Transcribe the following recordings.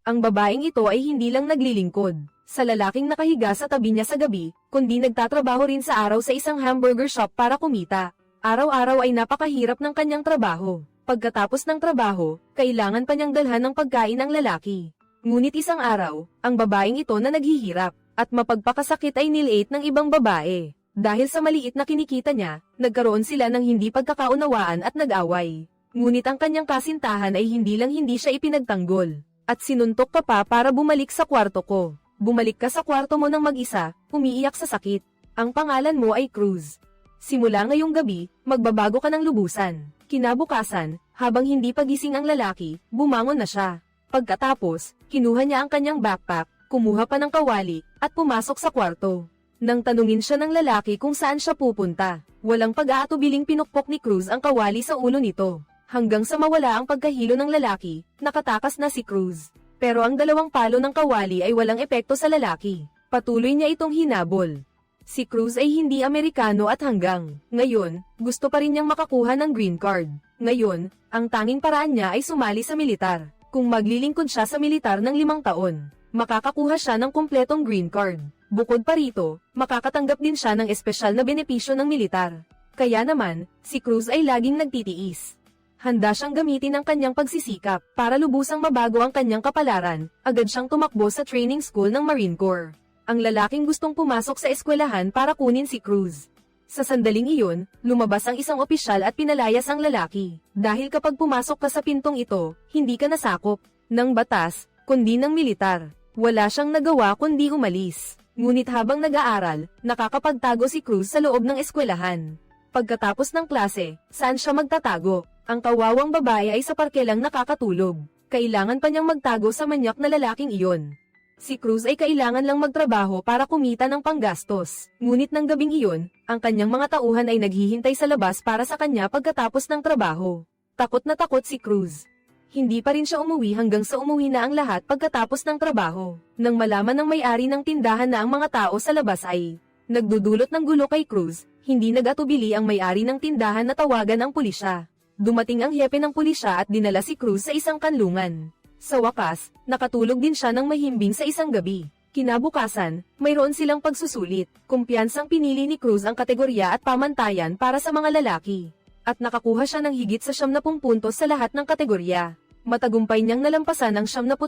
Ang babaeng ito ay hindi lang naglilingkod sa lalaking nakahiga sa tabi niya sa gabi, kundi nagtatrabaho rin sa araw sa isang hamburger shop para kumita. Araw-araw ay napakahirap ng kanyang trabaho. Pagkatapos ng trabaho, kailangan pa niyang dalhan ng pagkain ang lalaki. Ngunit isang araw, ang babaeng ito na naghihirap at mapagpakasakit ay nilate ng ibang babae. Dahil sa maliit na kinikita niya, nagkaroon sila ng hindi pagkakaunawaan at nag-away. Ngunit ang kanyang kasintahan ay hindi siya ipinagtanggol. At sinuntok ka pa para bumalik sa kwarto ko. Bumalik ka sa kwarto mo ng mag-isa, umiiyak sa sakit. Ang pangalan mo ay Cruz. Simula ngayong gabi, magbabago ka ng lubusan. Kinabukasan, habang hindi pagising ang lalaki, bumangon na siya. Pagkatapos, kinuha niya ang kanyang backpack, kumuha pa ng kawali, at pumasok sa kwarto. Nang tanungin siya ng lalaki kung saan siya pupunta, walang pag-aatubiling pinukpok ni Cruz ang kawali sa ulo nito. Hanggang sa mawala ang pagkahilo ng lalaki, nakatakas na si Cruz. Pero ang dalawang palo ng kawali ay walang epekto sa lalaki. Patuloy niya itong hinabol. Si Cruz ay hindi Amerikano at hanggang ngayon, gusto pa rin niyang makakuha ng green card. Ngayon, ang tanging paraan niya ay sumali sa militar. Kung maglilingkod siya sa militar ng 5 taon, makakakuha siya ng kumpletong green card. Bukod pa rito, makakatanggap din siya ng espesyal na benepisyo ng militar. Kaya naman, si Cruz ay laging nagtitiis. Handa siyang gamitin ang kanyang pagsisikap para lubusang mabago ang kanyang kapalaran, agad siyang tumakbo sa training school ng Marine Corps. Ang lalaking gustong pumasok sa eskwelahan para kunin si Cruz. Sa sandaling iyon, lumabas ang isang opisyal at pinalayas ang lalaki. Dahil kapag pumasok ka sa pintong ito, hindi ka nasakop ng batas, kundi ng militar. Wala siyang nagawa kundi umalis. Ngunit habang nag-aaral, nakakapagtago si Cruz sa loob ng eskwelahan. Pagkatapos ng klase, saan siya magtatago? Ang kawawang babae ay sa parke lang nakakatulog. Kailangan pa niyang magtago sa manyak na lalaking iyon. Si Cruz ay kailangan lang magtrabaho para kumita ng panggastos. Ngunit ng gabing iyon, ang kanyang mga tauhan ay naghihintay sa labas para sa kanya pagkatapos ng trabaho. Takot na takot si Cruz. Hindi pa rin siya umuwi hanggang sa umuwi na ang lahat pagkatapos ng trabaho. Nang malaman ng may-ari ng tindahan na ang mga tao sa labas ay nagdudulot ng gulo kay Cruz, hindi nagatubili ang may-ari ng tindahan na tawagan ang pulisya. Dumating ang hepe ng pulisya at dinala si Cruz sa isang kanlungan. Sa wakas, nakatulog din siya ng mahimbing sa isang gabi. Kinabukasan, mayroon silang pagsusulit. Kumpiyansang pinili ni Cruz ang kategorya at pamantayan para sa mga lalaki. At nakakuha siya ng higit sa 70 puntos sa lahat ng kategorya. Matagumpay niyang nalampasan ang 79%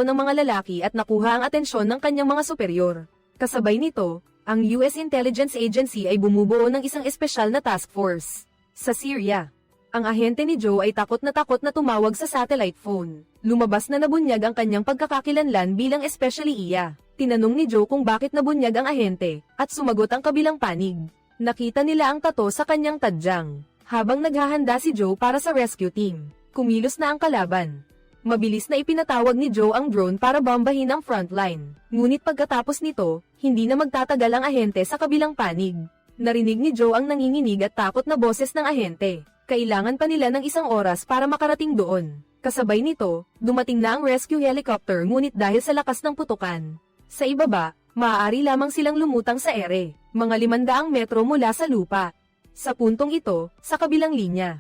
ng mga lalaki at nakuha ang atensyon ng kanyang mga superior. Kasabay nito, ang US Intelligence Agency ay bumubuo ng isang espesyal na task force. Sa Syria, ang ahente ni Joe ay takot na tumawag sa satellite phone. Lumabas na nabunyag ang kanyang pagkakakilanlan bilang especially iya. Tinanong ni Joe kung bakit nabunyag ang ahente, at sumagot ang kabilang panig. Nakita nila ang tato sa kanyang tadyang. Habang naghahanda si Joe para sa rescue team, kumilos na ang kalaban. Mabilis na ipinatawag ni Joe ang drone para bombahin ang frontline. Ngunit pagkatapos nito, hindi na magtatagal ang ahente sa kabilang panig. Narinig ni Joe ang nanginginig at takot na boses ng ahente. Kailangan pa nila ng 1 oras para makarating doon. Kasabay nito, dumating na ang rescue helicopter ngunit dahil sa lakas ng putukan sa ibaba, maaari lamang silang lumutang sa ere, mga 500 metro mula sa lupa. Sa puntong ito, sa kabilang linya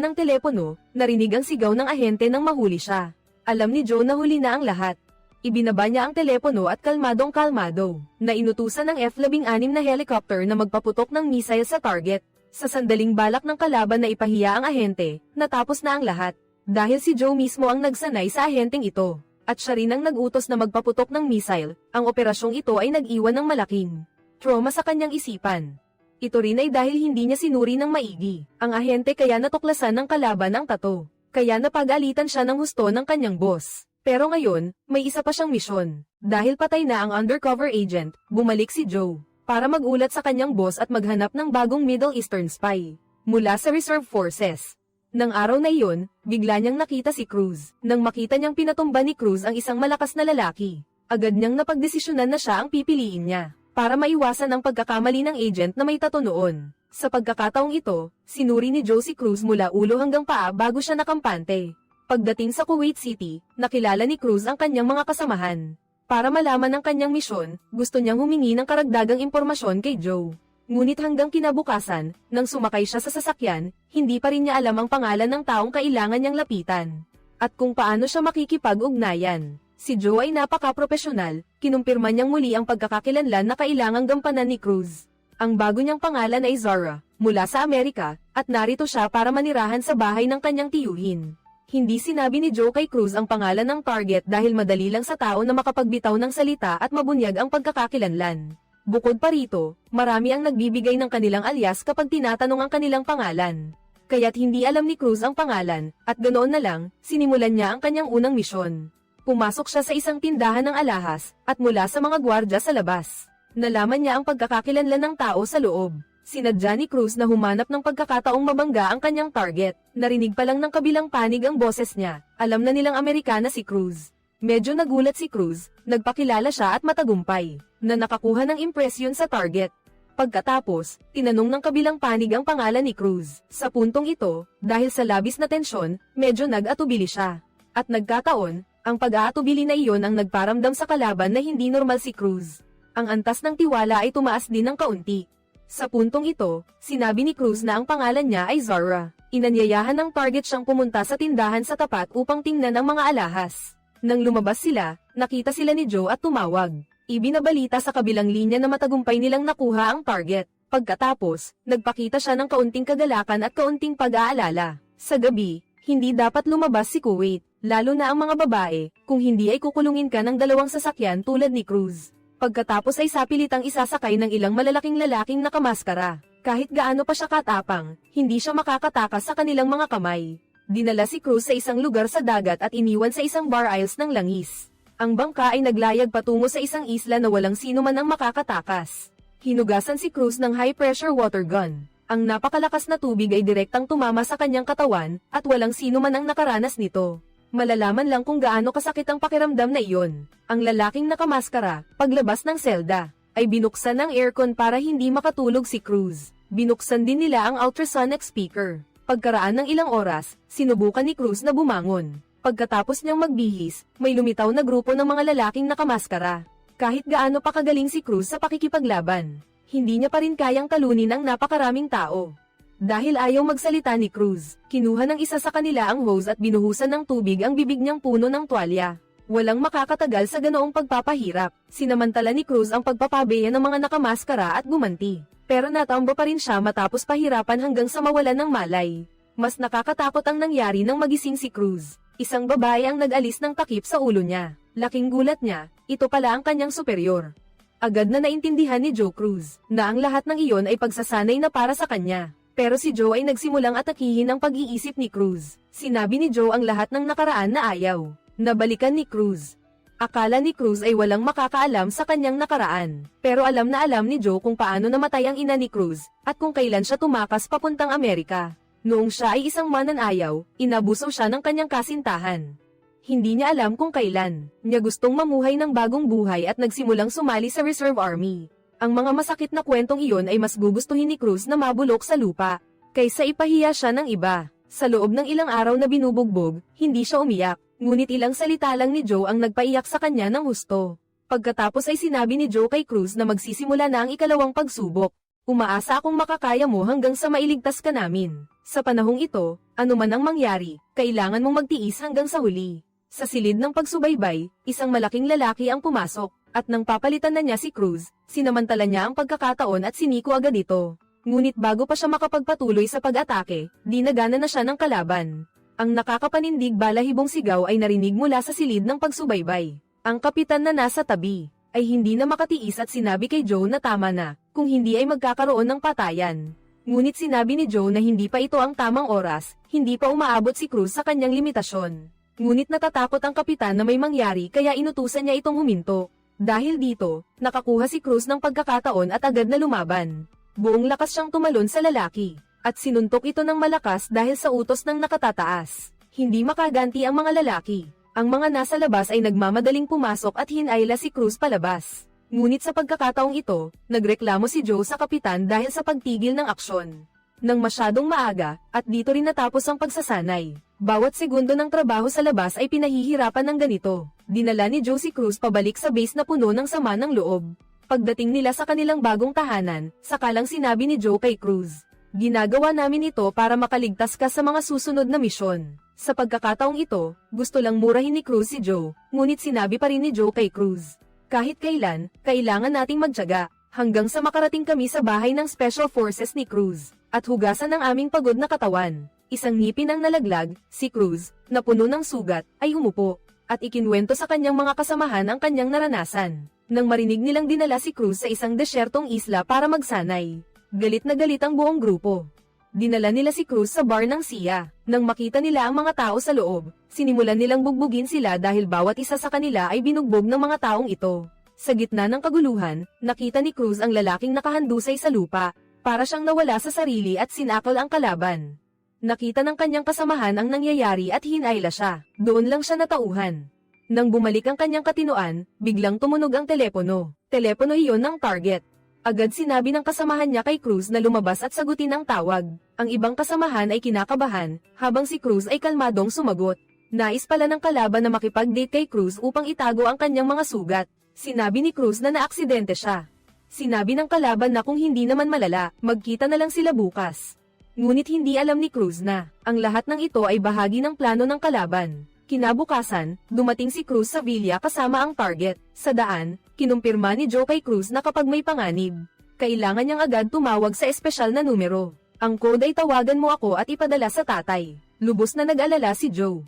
ng telepono, narinig ang sigaw ng ahente nang mahuli siya. Alam ni Joe na huli na ang lahat. Ibinaba niya ang telepono at kalmadong-kalmado, na inutusan ng F-16 na helicopter na magpaputok ng missile sa target. Sa sandaling balak ng kalaban na ipahiya ang ahente, natapos na ang lahat. Dahil si Joe mismo ang nagsanay sa ahenteng ito, at siya rin ang nag-utos na magpaputok ng missile, ang operasyong ito ay nag-iwan ng malaking trauma sa kanyang isipan. Ito rin ay dahil hindi niya sinuri ng maigi ang ahente kaya natuklasan ng kalaban ang tato. Kaya napag-alitan siya ng husto ng kanyang boss. Pero ngayon, may isa pa siyang misyon. Dahil patay na ang undercover agent, bumalik si Joe para mag-ulat sa kanyang boss at maghanap ng bagong Middle Eastern spy mula sa Reserve Forces. Nang araw na iyon, bigla niyang nakita si Cruz. Nang makita niyang pinatumba ni Cruz ang isang malakas na lalaki, agad niyang napagdesisyonan na siya ang pipiliin niya para maiwasan ang pagkakamali ng agent na may tato noon. Sa pagkakataong ito, sinuri ni Joe si Cruz mula ulo hanggang paa bago siya nakampante. Pagdating sa Kuwait City, nakilala ni Cruz ang kanyang mga kasamahan. Para malaman ang kanyang misyon, gusto niyang humingi ng karagdagang impormasyon kay Joe. Ngunit hanggang kinabukasan, nang sumakay siya sa sasakyan, hindi pa rin niya alam ang pangalan ng taong kailangan niyang lapitan. at kung paano siya makikipag-ugnayan. Si Joe ay napaka-propesyonal, kinumpirma niyang muli ang pagkakakilanlan na kailangang gampanan ni Cruz. Ang bago niyang pangalan ay Zara, mula sa Amerika, at narito siya para manirahan sa bahay ng kanyang tiyuhin. Hindi sinabi ni Joe kay Cruz ang pangalan ng target dahil madali lang sa tao na makapagbitaw ng salita at mabunyag ang pagkakakilanlan. Bukod pa rito, marami ang nagbibigay ng kanilang alias kapag tinatanong ang kanilang pangalan. Kaya't hindi alam ni Cruz ang pangalan, at ganoon na lang, sinimulan niya ang kanyang unang misyon. Pumasok siya sa isang tindahan ng alahas, at mula sa mga gwardya sa labas, nalaman niya ang pagkakakilanlan ng tao sa loob. Sinadya ni Cruz na humanap ng pagkakataong mabangga ang kanyang target. Narinig pa lang ng kabilang panig ang boses niya. Alam na nilang Amerikana si Cruz. Medyo nagulat si Cruz, nagpakilala siya at matagumpay, na nakakuha ng impresyon sa target. Pagkatapos, tinanong ng kabilang panig ang pangalan ni Cruz. Sa puntong ito, dahil sa labis na tensyon, medyo nag-atubili siya. At nagkataon, ang pag-aatubili na iyon ang nagparamdam sa kalaban na hindi normal si Cruz. Ang antas ng tiwala ay tumaas din ng kaunti. Sa puntong ito, sinabi ni Cruz na ang pangalan niya ay Zara. Inanyayahan ng target siyang pumunta sa tindahan sa tapat upang tingnan ang mga alahas. Nang lumabas sila, nakita sila ni Joe at tumawag. Ibinabalita sa kabilang linya na matagumpay nilang nakuha ang target. Pagkatapos, nagpakita siya ng kaunting kagalakan at kaunting pag-aalala. Sa gabi, hindi dapat lumabas si Kuwait, lalo na ang mga babae, kung hindi ay kukulungin ka ng dalawang sasakyan tulad ni Cruz. Pagkatapos ay sapilitang isasakay ng ilang malalaking lalaking nakamaskara. Kahit gaano pa siya katapang, hindi siya makakatakas sa kanilang mga kamay. Dinala si Cruz sa isang lugar sa dagat at iniwan sa isang bar aisles ng langis. Ang bangka ay naglayag patungo sa isang isla na walang sino man ang makakatakas. Hinugasan si Cruz ng high-pressure water gun. Ang napakalakas na tubig ay direktang tumama sa kanyang katawan, at walang sino man ang nakaranas nito. Malalaman lang kung gaano kasakit ang pakiramdam na iyon. Ang lalaking nakamaskara, paglabas ng selda, ay binuksan ng aircon para hindi makatulog si Cruz. Binuksan din nila ang ultrasonic speaker. Pagkaraan ng ilang oras, sinubukan ni Cruz na bumangon. Pagkatapos niyang magbihis, may lumitaw na grupo ng mga lalaking nakamaskara. Kahit gaano pa kagaling si Cruz sa pakikipaglaban, hindi niya pa rin kayang talunin ang napakaraming tao. Dahil ayaw magsalita ni Cruz, kinuha ng isa sa kanila ang hose at binuhusan ng tubig ang bibig niyang puno ng tuwalya. Walang makakatagal sa ganoong pagpapahirap. Sinamantala ni Cruz ang pagpapabeya ng mga nakamaskara at gumanti. Pero natambo pa rin siya matapos pahirapan hanggang sa mawalan ng malay. Mas nakakatakot ang nangyari nang magising si Cruz. Isang babae ang nag-alis ng takip sa ulo niya. Laking gulat niya, ito pala ang kanyang superior. Agad na naintindihan ni Joe Cruz na ang lahat ng iyon ay pagsasanay na para sa kanya. Pero si Joe ay nagsimulang atakihin ang pag-iisip ni Cruz. Sinabi ni Joe ang lahat ng nakaraan na ayaw. Nabalikan ni Cruz. Akala ni Cruz ay walang makakaalam sa kanyang nakaraan. Pero alam na alam ni Joe kung paano namatay ang ina ni Cruz, at kung kailan siya tumakas papuntang Amerika. Noong siya ay isang mananayaw, inabuso siya ng kanyang kasintahan. Hindi niya alam kung kailan niya gustong mamuhay ng bagong buhay at nagsimulang sumali sa Reserve Army. Ang mga masakit na kwentong iyon ay mas gugustuhin ni Cruz na mabulok sa lupa, kaysa ipahiya siya ng iba. Sa loob ng ilang araw na binubugbog, hindi siya umiyak, ngunit ilang salita lang ni Joe ang nagpaiyak sa kanya ng husto. Pagkatapos ay sinabi ni Joe kay Cruz na magsisimula na ang ikalawang pagsubok. Umaasa akong makakaya mo hanggang sa mailigtas ka namin. Sa panahong ito, anuman ang mangyari, kailangan mong magtiis hanggang sa huli. Sa silid ng pagsubaybay, isang malaking lalaki ang pumasok. At nang papalitan na niya si Cruz, sinamantala niya ang pagkakataon at siniko agad ito. Ngunit bago pa siya makapagpatuloy sa pag-atake, dinagana na siya ng kalaban. Ang nakakapanindig balahibong sigaw ay narinig mula sa silid ng pagsubaybay. Ang kapitan na nasa tabi, ay hindi na makatiis at sinabi kay Joe na tama na, kung hindi ay magkakaroon ng patayan. Ngunit sinabi ni Joe na hindi pa ito ang tamang oras, hindi pa umaabot si Cruz sa kanyang limitasyon. Ngunit natatakot ang kapitan na may mangyari kaya inutusan niya itong huminto. Dahil dito, nakakuha si Cruz ng pagkakataon at agad na lumaban. Buong lakas siyang tumalon sa lalaki, at sinuntok ito ng malakas dahil sa utos ng nakatataas. Hindi makaganti ang mga lalaki. Ang mga nasa labas ay nagmamadaling pumasok at hinayla si Cruz palabas. Ngunit sa pagkakataong ito, nagreklamo si Joe sa kapitan dahil sa pagtigil ng aksyon. Nang masyadong maaga, at dito rin natapos ang pagsasanay. Bawat segundo ng trabaho sa labas ay pinahihirapan ng ganito. Dinala ni Joe si Cruz pabalik sa base na puno ng sama ng loob. Pagdating nila sa kanilang bagong tahanan, sakalang sinabi ni Joe kay Cruz, "Ginagawa namin ito para makaligtas ka sa mga susunod na misyon. Sa pagkakataong ito, gusto lang murahin ni Cruz si Joe, ngunit sinabi pa rin ni Joe kay Cruz, kahit kailan, kailangan nating magtiyaga, hanggang sa makarating kami sa bahay ng Special Forces ni Cruz, at hugasan ang aming pagod na katawan. Isang ngipin ang nalaglag, si Cruz, na puno ng sugat, ay umupo, at ikinwento sa kanyang mga kasamahan ang kanyang naranasan. Nang marinig nilang dinala si Cruz sa isang desyertong isla para magsanay, galit na galit ang buong grupo. Dinala nila si Cruz sa bar ng Sia. Nang makita nila ang mga tao sa loob, sinimulan nilang bugbugin sila dahil bawat isa sa kanila ay binugbog ng mga taong ito. Sa gitna ng kaguluhan, nakita ni Cruz ang lalaking nakahandusay sa lupa, para siyang nawala sa sarili at sinakal ang kalaban. Nakita ng kanyang kasamahan ang nangyayari at hinayla siya. Doon lang siya natauhan. Nang bumalik ang kanyang katinoan, biglang tumunog ang telepono. Telepono iyon ng target. Agad sinabi ng kasamahan niya kay Cruz na lumabas at sagutin ang tawag. Ang ibang kasamahan ay kinakabahan, habang si Cruz ay kalmadong sumagot. Nais pala ng kalaban na makipag-date kay Cruz upang itago ang kanyang mga sugat. Sinabi ni Cruz na naaksidente siya. Sinabi ng kalaban na kung hindi naman malala, magkita na lang sila bukas. Ngunit hindi alam ni Cruz na, ang lahat ng ito ay bahagi ng plano ng kalaban. Kinabukasan, dumating si Cruz sa villa kasama ang target. Sa daan, kinumpirma ni Joe kay Cruz na kapag may panganib, kailangan niyang agad tumawag sa espesyal na numero. Ang code ay tawagan mo ako at ipadala sa tatay. Lubos na nag-alala si Joe.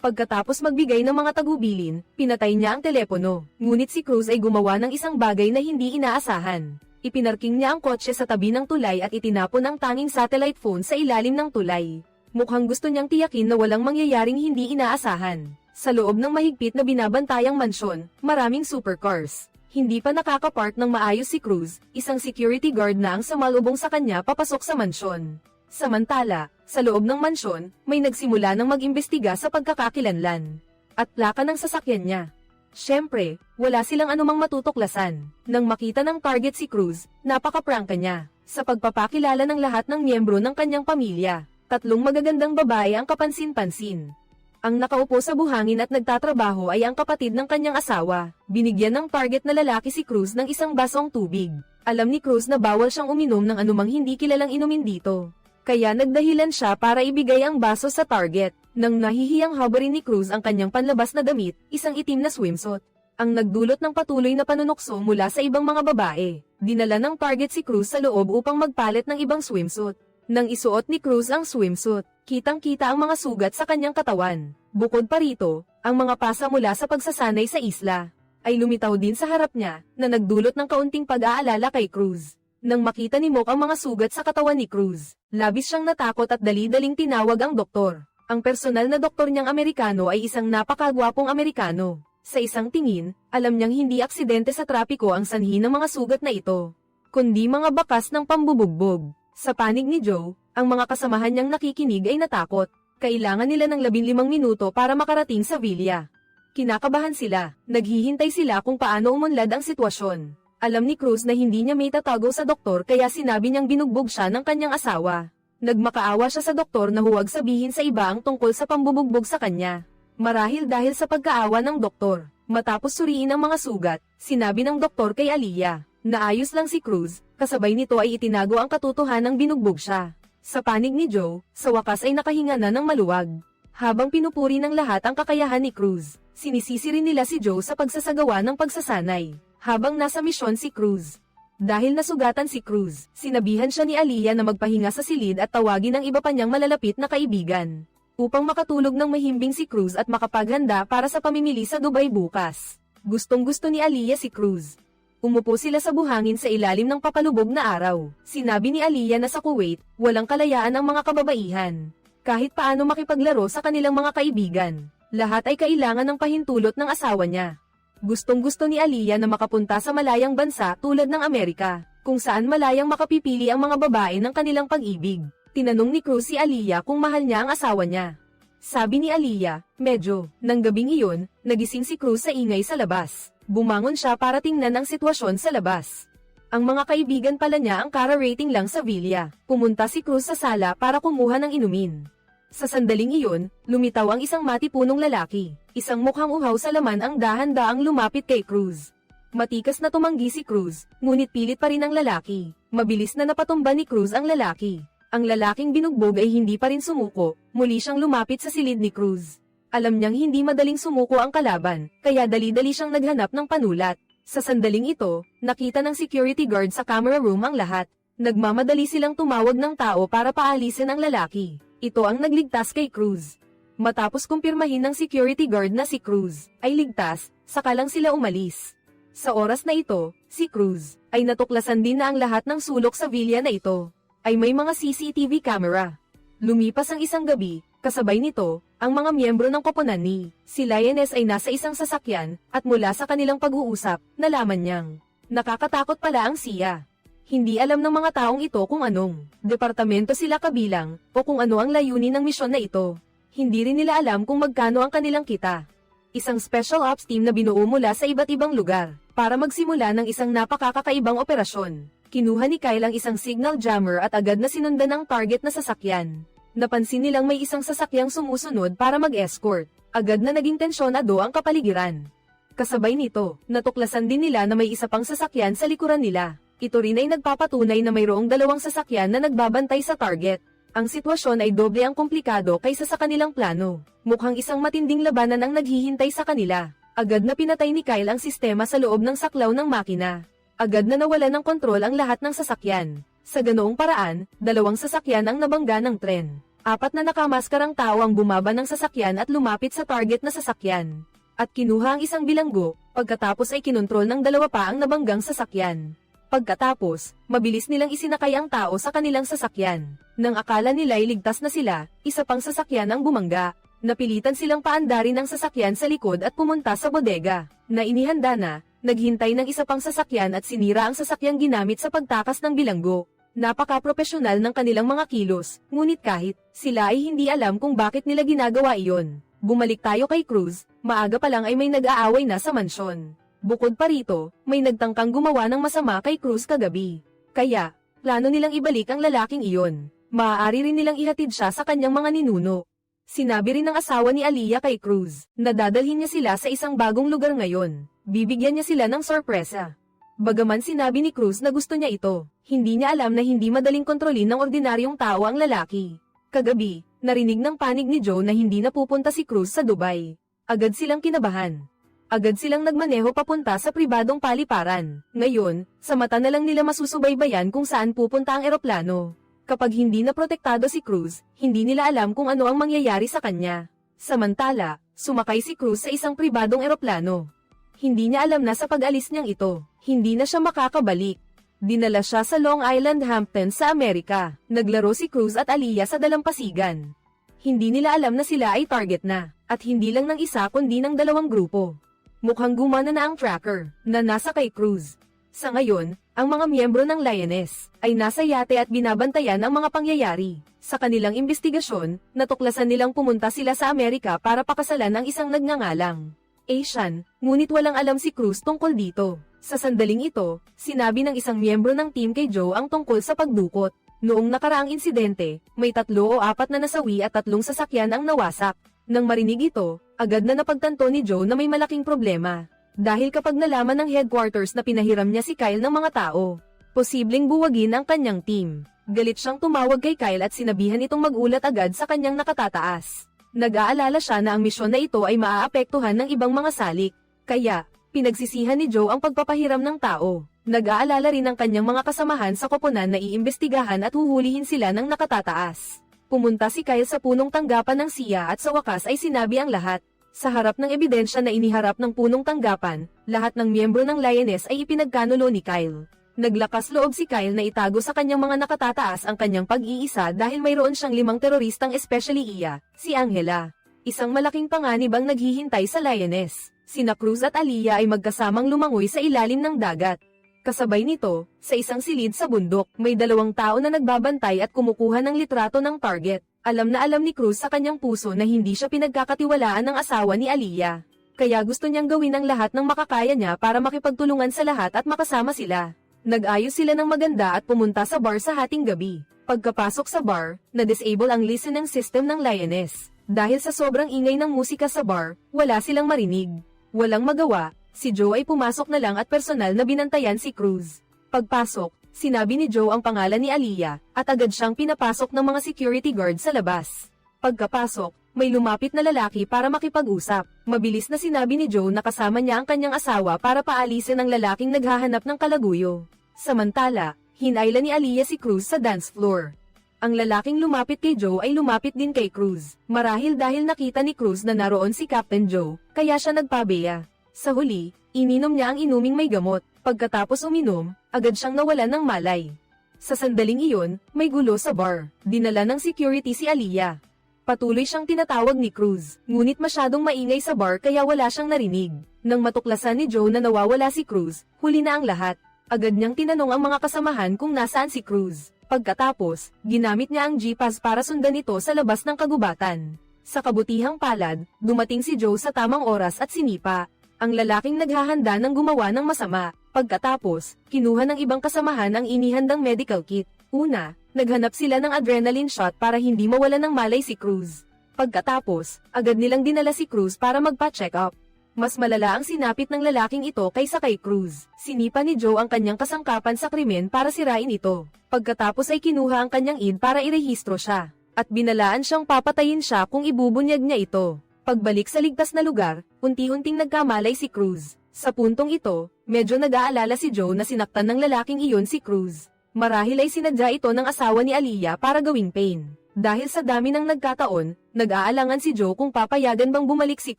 Pagkatapos magbigay ng mga tagubilin, pinatay niya ang telepono. Ngunit si Cruz ay gumawa ng isang bagay na hindi inaasahan. Ipinarking niya ang kotse sa tabi ng tulay at itinapon ang tanging satellite phone sa ilalim ng tulay. Mukhang gusto niyang tiyakin na walang mangyayaring hindi inaasahan. Sa loob ng mahigpit na binabantayang mansyon, maraming supercars. Hindi pa nakakapark ng maayos si Cruz, isang security guard na ang sumalubong sa kanya papasok sa mansyon. Samantala, sa loob ng mansyon, may nagsimula ng mag-imbestiga sa pagkakakilanlan at plaka ng sasakyan niya. Siyempre, wala silang anumang matutuklasan. Nang makita ng target si Cruz, napaka-prangka niya. Sa pagpapakilala ng lahat ng miyembro ng kanyang pamilya, 3 magagandang babae ang kapansin-pansin. Ang nakaupo sa buhangin at nagtatrabaho ay ang kapatid ng kanyang asawa. Binigyan ng target na lalaki si Cruz ng isang basong tubig. Alam ni Cruz na bawal siyang uminom ng anumang hindi kilalang inumin dito. Kaya nagdahilan siya para ibigay ang baso sa target. Nang nahihiyang habarin ni Cruz ang kanyang panlabas na damit, isang itim na swimsuit, ang nagdulot ng patuloy na panunukso mula sa ibang mga babae. Dinala ng target si Cruz sa loob upang magpalit ng ibang swimsuit. Nang isuot ni Cruz ang swimsuit, kitang-kita ang mga sugat sa kanyang katawan. Bukod pa rito, ang mga pasa mula sa pagsasanay sa isla ay lumitaw din sa harap niya, na nagdulot ng kaunting pag-aalala kay Cruz. Nang makita ni Mock ang mga sugat sa katawan ni Cruz, labis siyang natakot at dali-daling tinawag ang doktor. Ang personal na doktor niyang Amerikano ay isang napakagwapong Amerikano. Sa isang tingin, alam niyang hindi aksidente sa trapiko ang sanhi ng mga sugat na ito, kundi mga bakas ng pambubugbog. Sa panig ni Joe, ang mga kasamahan niyang nakikinig ay natakot. Kailangan nila ng 15 minuto para makarating sa villa. Kinakabahan sila, naghihintay sila kung paano umunlad ang sitwasyon. Alam ni Cruz na hindi niya may tatago sa doktor kaya sinabi niyang binugbog siya ng kanyang asawa. Nagmakaawa siya sa doktor na huwag sabihin sa iba ang tungkol sa pambubugbog sa kanya. Marahil dahil sa pagkaawa ng doktor, matapos suriin ang mga sugat, sinabi ng doktor kay Aliyah, na ayos lang si Cruz, kasabay nito ay itinago ang katotohanang binugbog siya. Sa panig ni Joe, sa wakas ay nakahinga na ng maluwag. Habang pinupuri ng lahat ang kakayahan ni Cruz, sinisisi rin nila si Joe sa pagsasagawa ng pagsasanay, habang nasa misyon si Cruz. Dahil nasugatan si Cruz, sinabihan siya ni Aliyah na magpahinga sa silid at tawagin ang iba pa niyang malalapit na kaibigan, upang makatulog ng mahimbing si Cruz at makapaghanda para sa pamimili sa Dubai bukas. Gustong-gusto ni Aliyah si Cruz. Umupo sila sa buhangin sa ilalim ng papalubog na araw. Sinabi ni Aliyah na sa Kuwait, walang kalayaan ang mga kababaihan. Kahit paano makipaglaro sa kanilang mga kaibigan, lahat ay kailangan ng pahintulot ng asawa niya. Gustong-gusto ni Aliyah na makapunta sa malayang bansa tulad ng Amerika, kung saan malayang makapipili ang mga babae ng kanilang pag-ibig. Tinanong ni Cruz si Aliyah kung mahal niya ang asawa niya. Sabi ni Aliyah, medyo. Nang gabing iyon, nagising si Cruz sa ingay sa labas. Bumangon siya para tingnan ang sitwasyon sa labas. Ang mga kaibigan pala niya ang kara-rating lang sa villa. Pumunta si Cruz sa sala para kumuha ng inumin. Sa sandaling iyon, lumitaw ang isang matipunong lalaki. Isang mukhang uhaw sa laman ang dahan-daang lumapit kay Cruz. Matikas na tumanggi si Cruz, ngunit pilit pa rin ang lalaki. Mabilis na napatumba ni Cruz ang lalaki. Ang lalaking binugbog ay hindi pa rin sumuko, muli siyang lumapit sa silid ni Cruz. Alam niyang hindi madaling sumuko ang kalaban, kaya dali-dali siyang naghanap ng panulat. Sa sandaling ito, nakita ng security guard sa camera room ang lahat. Nagmamadali silang tumawag ng tao para paalisin ang lalaki. Ito ang nagligtas kay Cruz. Matapos kumpirmahin ng security guard na si Cruz ay ligtas, saka lang sila umalis. Sa oras na ito, si Cruz ay natuklasan din na ang lahat ng sulok sa villa na ito ay may mga CCTV camera. Lumipas ang isang gabi, kasabay nito, ang mga miyembro ng koponan ni si Lioness ay nasa isang sasakyan at mula sa kanilang pag-uusap, nalaman niyang nakakatakot pala ang siya. Hindi alam ng mga taong ito kung anong departamento sila kabilang o kung ano ang layunin ng misyon na ito. Hindi rin nila alam kung magkano ang kanilang kita. Isang special ops team na binuo mula sa iba't ibang lugar para magsimula ng isang napakakakaibang operasyon. Kinuha ni Kyle ang isang signal jammer at agad na sinundan ang target na sasakyan. Napansin nilang may isang sasakyang sumusunod para mag-escort. Agad na naging tensyonado ang kapaligiran. Kasabay nito, natuklasan din nila na may isa pang sasakyan sa likuran nila. Ito rin ay nagpapatunay na mayroong dalawang sasakyan na nagbabantay sa target. Ang sitwasyon ay doble ang komplikado kaysa sa kanilang plano. Mukhang isang matinding labanan ang naghihintay sa kanila. Agad na pinatay ni Kyle ang sistema sa loob ng saklaw ng makina. Agad na nawala ng kontrol ang lahat ng sasakyan. Sa ganoong paraan, dalawang sasakyan ang nabangga ng tren. 4 na nakamaskarang tao ang bumaba ng sasakyan at lumapit sa target na sasakyan. At kinuha ang isang bilanggo, pagkatapos ay kinontrol ng 2 pa ang nabanggang sasakyan. Pagkatapos, mabilis nilang isinakay ang tao sa kanilang sasakyan. Nang akala nila ay ligtas na sila, isa pang sasakyan ang bumangga. Napilitan silang paandarin ang sasakyan sa likod at pumunta sa bodega, na inihanda na, naghintay ng isa pang sasakyan at sinira ang sasakyang ginamit sa pagtakas ng bilanggo. Napaka-propesyonal ng kanilang mga kilos, ngunit kahit sila ay hindi alam kung bakit nila ginagawa iyon. Bumalik tayo kay Cruz, maaga pa lang ay may nag-aaway na sa mansyon. Bukod pa rito, may nagtangkang gumawa ng masama kay Cruz kagabi. Kaya, plano nilang ibalik ang lalaking iyon. Maaari rin nilang ihatid siya sa kanyang mga ninuno. Sinabi rin ng asawa ni Aliyah kay Cruz na dadalhin niya sila sa isang bagong lugar ngayon. Bibigyan niya sila ng sorpresa. Bagaman sinabi ni Cruz na gusto niya ito, hindi niya alam na hindi madaling kontrolin ng ordinaryong tao ang lalaki. Kagabi, narinig ng panig ni Joe na hindi napupunta si Cruz sa Dubai. Agad silang kinabahan. Agad silang nagmaneho papunta sa pribadong paliparan. Ngayon, sa mata na lang nila masusubaybayan kung saan pupunta ang eroplano. Kapag hindi na protektado si Cruz, hindi nila alam kung ano ang mangyayari sa kanya. Samantala, sumakay si Cruz sa isang pribadong eroplano. Hindi niya alam na sa pag-alis niyang ito, hindi na siya makakabalik. Dinala siya sa Long Island Hamptons sa Amerika. Naglaro si Cruz at Aliyah sa dalampasigan. Hindi nila alam na sila ay target na, at hindi lang ng isa kundi ng 2 grupo. Mukhang gumana na ang tracker, na nasa kay Cruz. Sa ngayon, ang mga miyembro ng Lioness ay nasa yate at binabantayan ang mga pangyayari. Sa kanilang investigasyon, natuklasan nilang pumunta sila sa Amerika para pakasalan ang isang nagngangalang Asian, ngunit walang alam si Cruz tungkol dito. Sa sandaling ito, sinabi ng isang miyembro ng team kay Joe ang tungkol sa pagdukot. Noong nakaraang insidente, may 3 o 4 na nasawi at 3 sasakyan ang nawasak. Nang marinig ito, agad na napagtanto ni Joe na may malaking problema. Dahil kapag nalaman ng headquarters na pinahiram niya si Kyle ng mga tao, posibleng buwagin ang kanyang team. Galit siyang tumawag kay Kyle at sinabihan itong mag-ulat agad sa kanyang nakatataas. Nag-aalala siya na ang misyon na ito ay maaapektuhan ng ibang mga salik. Kaya, pinagsisihan ni Joe ang pagpapahiram ng tao. Nag-aalala rin ang kanyang mga kasamahan sa koponan na iimbestigahan at huhulihin sila ng nakatataas. Pumunta si Kyle sa punong tanggapan ng SIA at sa wakas ay sinabi ang lahat. Sa harap ng ebidensya na iniharap ng punong tanggapan, lahat ng miyembro ng Lioness ay ipinagkanulo ni Kyle. Naglakas loob si Kyle na itago sa kanyang mga nakatataas ang kanyang pag-iisa dahil mayroon siyang 5 teroristang especially si Angela. Isang malaking panganib ang naghihintay sa Lioness. Sina Cruz at Aliyah ay magkasamang lumangoy sa ilalim ng dagat. Kasabay nito, sa isang silid sa bundok, may 2 tao na nagbabantay at kumukuha ng litrato ng target. Alam na alam ni Cruz sa kanyang puso na hindi siya pinagkakatiwalaan ng asawa ni Aliyah. Kaya gusto niyang gawin ang lahat ng makakaya niya para makipagtulungan sa lahat at makasama sila. Nag-ayos sila ng maganda at pumunta sa bar sa hating gabi. Pagkapasok sa bar, na-disable ang listening system ng Lioness. Dahil sa sobrang ingay ng musika sa bar, wala silang marinig. Walang magawa, si Joe ay pumasok na lang at personal na binantayan si Cruz. Pagpasok, Sinabi ni Joe ang pangalan ni Aliyah, at agad siyang pinapasok ng mga security guard sa labas. Pagkapasok, may lumapit na lalaki para makipag-usap. Mabilis na sinabi ni Joe na kasama niya ang kanyang asawa para paalisin ang lalaking naghahanap ng kalaguyo. Samantala, hinayla ni Aliyah si Cruz sa dance floor. Ang lalaking lumapit kay Joe ay lumapit din kay Cruz. Marahil dahil nakita ni Cruz na naroon si Captain Joe, kaya siya nagpabeya. Sa huli, ininom niya ang inuming may gamot. Pagkatapos uminom, agad siyang nawalan ng malay. Sa sandaling iyon, may gulo sa bar. Dinala ng security si Aliyah. Patuloy siyang tinatawag ni Cruz, ngunit masyadong maingay sa bar kaya wala siyang narinig. Nang matuklasan ni Joe na nawawala si Cruz, huli na ang lahat. Agad niyang tinanong ang mga kasamahan kung nasaan si Cruz. Pagkatapos, ginamit niya ang Jeepaz para sundan ito sa labas ng kagubatan. Sa kabutihang palad, dumating si Joe sa tamang oras at sinipa ang lalaking naghahanda ng gumawa ng masama. Pagkatapos, kinuha ng ibang kasamahan ang inihandang medical kit. Una, naghanap sila ng adrenaline shot para hindi mawalan ng malay si Cruz. Pagkatapos, agad nilang dinala si Cruz para magpa-check up. Mas malala ang sinapit ng lalaking ito kaysa kay Cruz. Sinipa ni Joe ang kanyang kasangkapan sa krimen para sirain ito. Pagkatapos ay kinuha ang kanyang ID para irehistro siya. At binalaan siyang papatayin siya kung ibubunyag niya ito. Pagbalik sa ligtas na lugar, unti-unting nagkamalay si Cruz. Sa puntong ito, medyo nag-aalala si Joe na sinaktan ng lalaking iyon si Cruz. Marahil ay sinadya ito ng asawa ni Aliyah para gawing pain. Dahil sa dami ng nagkataon, nag-aalangan si Joe kung papayagan bang bumalik si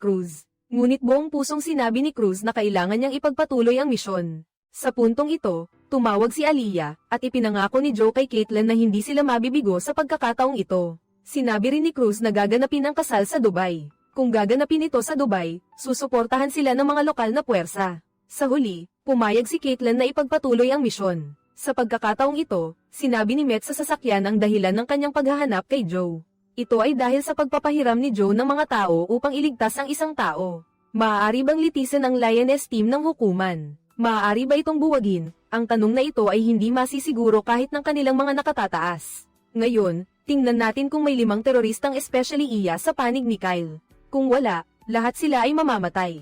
Cruz. Ngunit buong pusong sinabi ni Cruz na kailangan niyang ipagpatuloy ang misyon. Sa puntong ito, tumawag si Aliyah, at ipinangako ni Joe kay Caitlin na hindi sila mabibigo sa pagkakataong ito. Sinabi rin ni Cruz na gaganapin ang kasal sa Dubai. Kung gaganapin ito sa Dubai, susuportahan sila ng mga lokal na puwersa. Sa huli, pumayag si Caitlin na ipagpatuloy ang misyon. Sa pagkakataong ito, sinabi ni Met sa sasakyan ang dahilan ng kanyang paghahanap kay Joe. Ito ay dahil sa pagpapahiram ni Joe ng mga tao upang iligtas ang isang tao. Maaari bang litisin ang Lioness team ng hukuman? Maaari ba itong buwagin? Ang tanong na ito ay hindi masisiguro kahit ng kanilang mga nakatataas. Ngayon, tingnan natin kung may 5 teroristang especially iya sa panig ni Kyle. Kung wala, lahat sila ay mamamatay.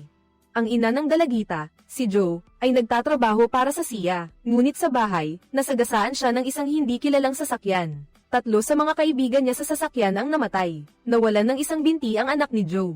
Ang ina ng dalagita, si Joe, ay nagtatrabaho para sa CIA, ngunit sa bahay, nasagasaan siya ng isang hindi kilalang sasakyan. 3 sa mga kaibigan niya sa sasakyan ang namatay. Nawalan ng isang binti ang anak ni Joe.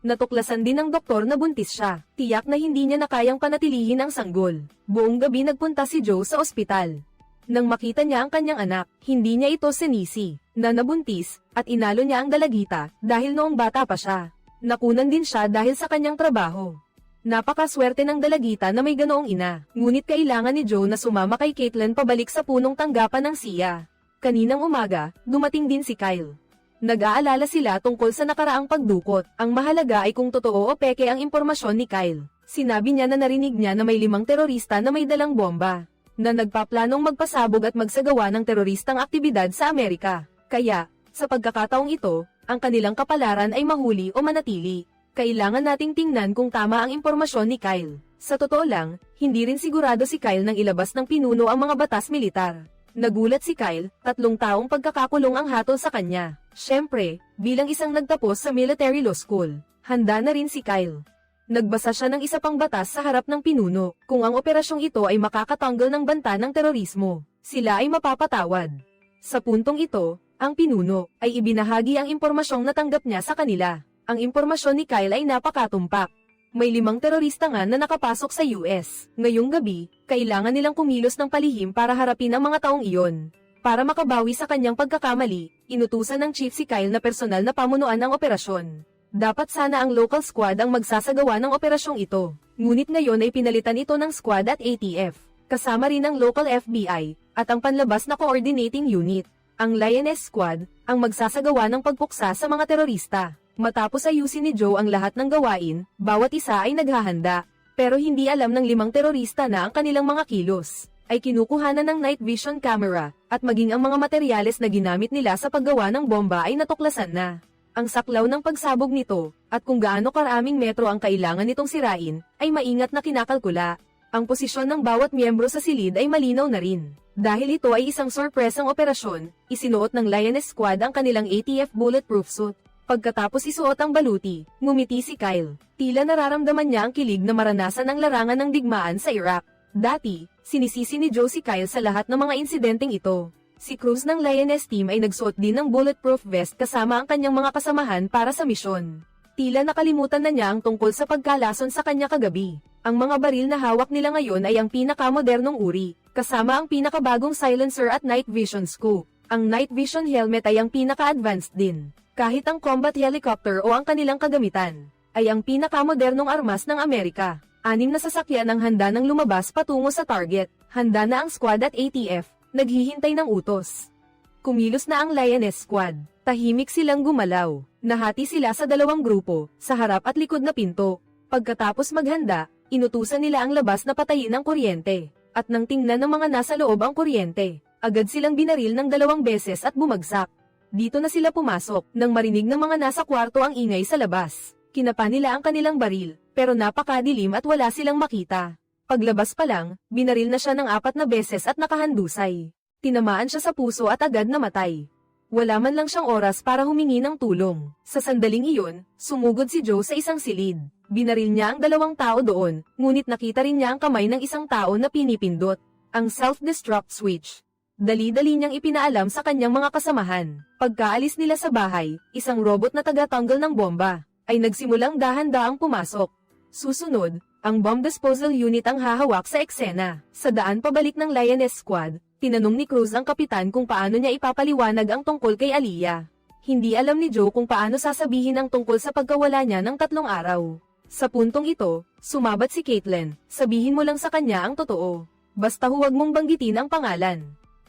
Natuklasan din ng doktor na buntis siya. Tiyak na hindi niya na kayang panatilihin ang sanggol. Buong gabi nagpunta si Joe sa ospital. Nang makita niya ang kanyang anak, hindi niya ito sinisi, na nabuntis, at inalo niya ang dalagita, dahil noong bata pa siya. Nakunan din siya dahil sa kanyang trabaho. Napakaswerte ng dalagita na may ganoong ina, ngunit kailangan ni Joe na sumama kay Caitlin pabalik sa punong tanggapan ng CIA. Kaninang umaga, dumating din si Kyle. Nag-aalala sila tungkol sa nakaraang pagdukot. Ang mahalaga ay kung totoo o peke ang impormasyon ni Kyle. Sinabi niya na narinig niya na may 5 terorista na may dalang bomba, na nagpaplanong magpasabog at magsagawa ng teroristang aktibidad sa Amerika. Kaya, sa pagkakataong ito, ang kanilang kapalaran ay mahuli o manatili. Kailangan nating tingnan kung tama ang impormasyon ni Kyle. Sa totoo lang, hindi rin sigurado si Kyle nang ilabas ng pinuno ang mga batas militar. Nagulat si Kyle, 3 taong pagkakakulong ang hatol sa kanya. Siyempre, bilang isang nagtapos sa military law school, handa na rin si Kyle. Nagbasa siya ng isa pang batas sa harap ng pinuno, kung ang operasyong ito ay makakatanggal ng banta ng terorismo, sila ay mapapatawad. Sa puntong ito, ang pinuno ay ibinahagi ang impormasyong natanggap niya sa kanila. Ang impormasyon ni Kyle ay napakatumpak. May 5 terorista nga na nakapasok sa US. Ngayong gabi, kailangan nilang kumilos ng palihim para harapin ang mga taong iyon. Para makabawi sa kanyang pagkakamali, inutusan ng chief si Kyle na personal na pamunuan ang operasyon. Dapat sana ang local squad ang magsasagawa ng operasyong ito. Ngunit ngayon ay pinalitan ito ng squad at ATF. Kasama rin ang local FBI, at ang panlabas na coordinating unit. Ang Lioness Squad, ang magsasagawa ng pagpuksa sa mga terorista. Matapos ayusin ni Joe ang lahat ng gawain, bawat isa ay naghahanda. Pero hindi alam ng 5 terorista na ang kanilang mga kilos ay kinukuhanan ng night vision camera, at maging ang mga materyales na ginamit nila sa paggawa ng bomba ay natuklasan na. Ang saklaw ng pagsabog nito, at kung gaano karaming metro ang kailangan nitong sirain, ay maingat na kinakalkula. Ang posisyon ng bawat miyembro sa silid ay malinaw na rin. Dahil ito ay isang sorpresang operasyon, isinuot ng Lioness Squad ang kanilang ATF bulletproof suit. Pagkatapos isuot ang baluti, ngumiti si Kyle. Tila nararamdaman niya ang kilig na maranasan ang larangan ng digmaan sa Iraq. Dati, sinisisi ni Joe si Kyle sa lahat ng mga insidenteng ito. Si Cruz ng Lioness team ay nagsuot din ng bulletproof vest kasama ang kanyang mga kasamahan para sa misyon. Tila nakalimutan na niya ang tungkol sa pagkalason sa kanya kagabi. Ang mga baril na hawak nila ngayon ay ang pinakamodernong uri, kasama ang pinakabagong silencer at night vision scope. Ang night vision helmet ay ang pinaka-advanced din. Kahit ang combat helicopter o ang kanilang kagamitan, ay ang pinakamodernong armas ng Amerika. 6 na sasakyan ang handa ng lumabas patungo sa target. Handa na ang squad at ATF, naghihintay ng utos. Kumilos na ang Lioness Squad. Tahimik silang gumalaw. Nahati sila sa 2 grupo, sa harap at likod na pinto. Pagkatapos maghanda, inutusan nila ang labas na patayin ang kuryente. At nang tingnan ng mga nasa loob ang kuryente, agad silang binaril ng 2 beses at bumagsak. Dito na sila pumasok, nang marinig ng mga nasa kwarto ang ingay sa labas. Kinapa nila ang kanilang baril, pero napakadilim at wala silang makita. Paglabas pa lang, binaril na siya ng 4 na beses at nakahandusay. Tinamaan siya sa puso at agad namatay. Wala man lang siyang oras para humingi ng tulong. Sa sandaling iyon, sumugod si Joe sa isang silid. Binaril niya ang 2 tao doon, ngunit nakita rin niya ang kamay ng isang tao na pinipindot ang self-destruct switch. Dali-dali niyang ipinaalam sa kanyang mga kasamahan. Pagkaalis nila sa bahay, isang robot na taga-tanggal ng bomba ay nagsimulang dahan-daang pumasok. Susunod, ang bomb disposal unit ang hahawak sa eksena. Sa daan pabalik ng Lioness Squad, tinanong ni Cruz ang kapitan kung paano niya ipapaliwanag ang tungkol kay Aliyah. Hindi alam ni Joe kung paano sasabihin ang tungkol sa pagkawala niya ng 3 araw. Sa puntong ito, sumabat si Caitlyn, sabihin mo lang sa kanya ang totoo. Basta huwag mong banggitin ang pangalan.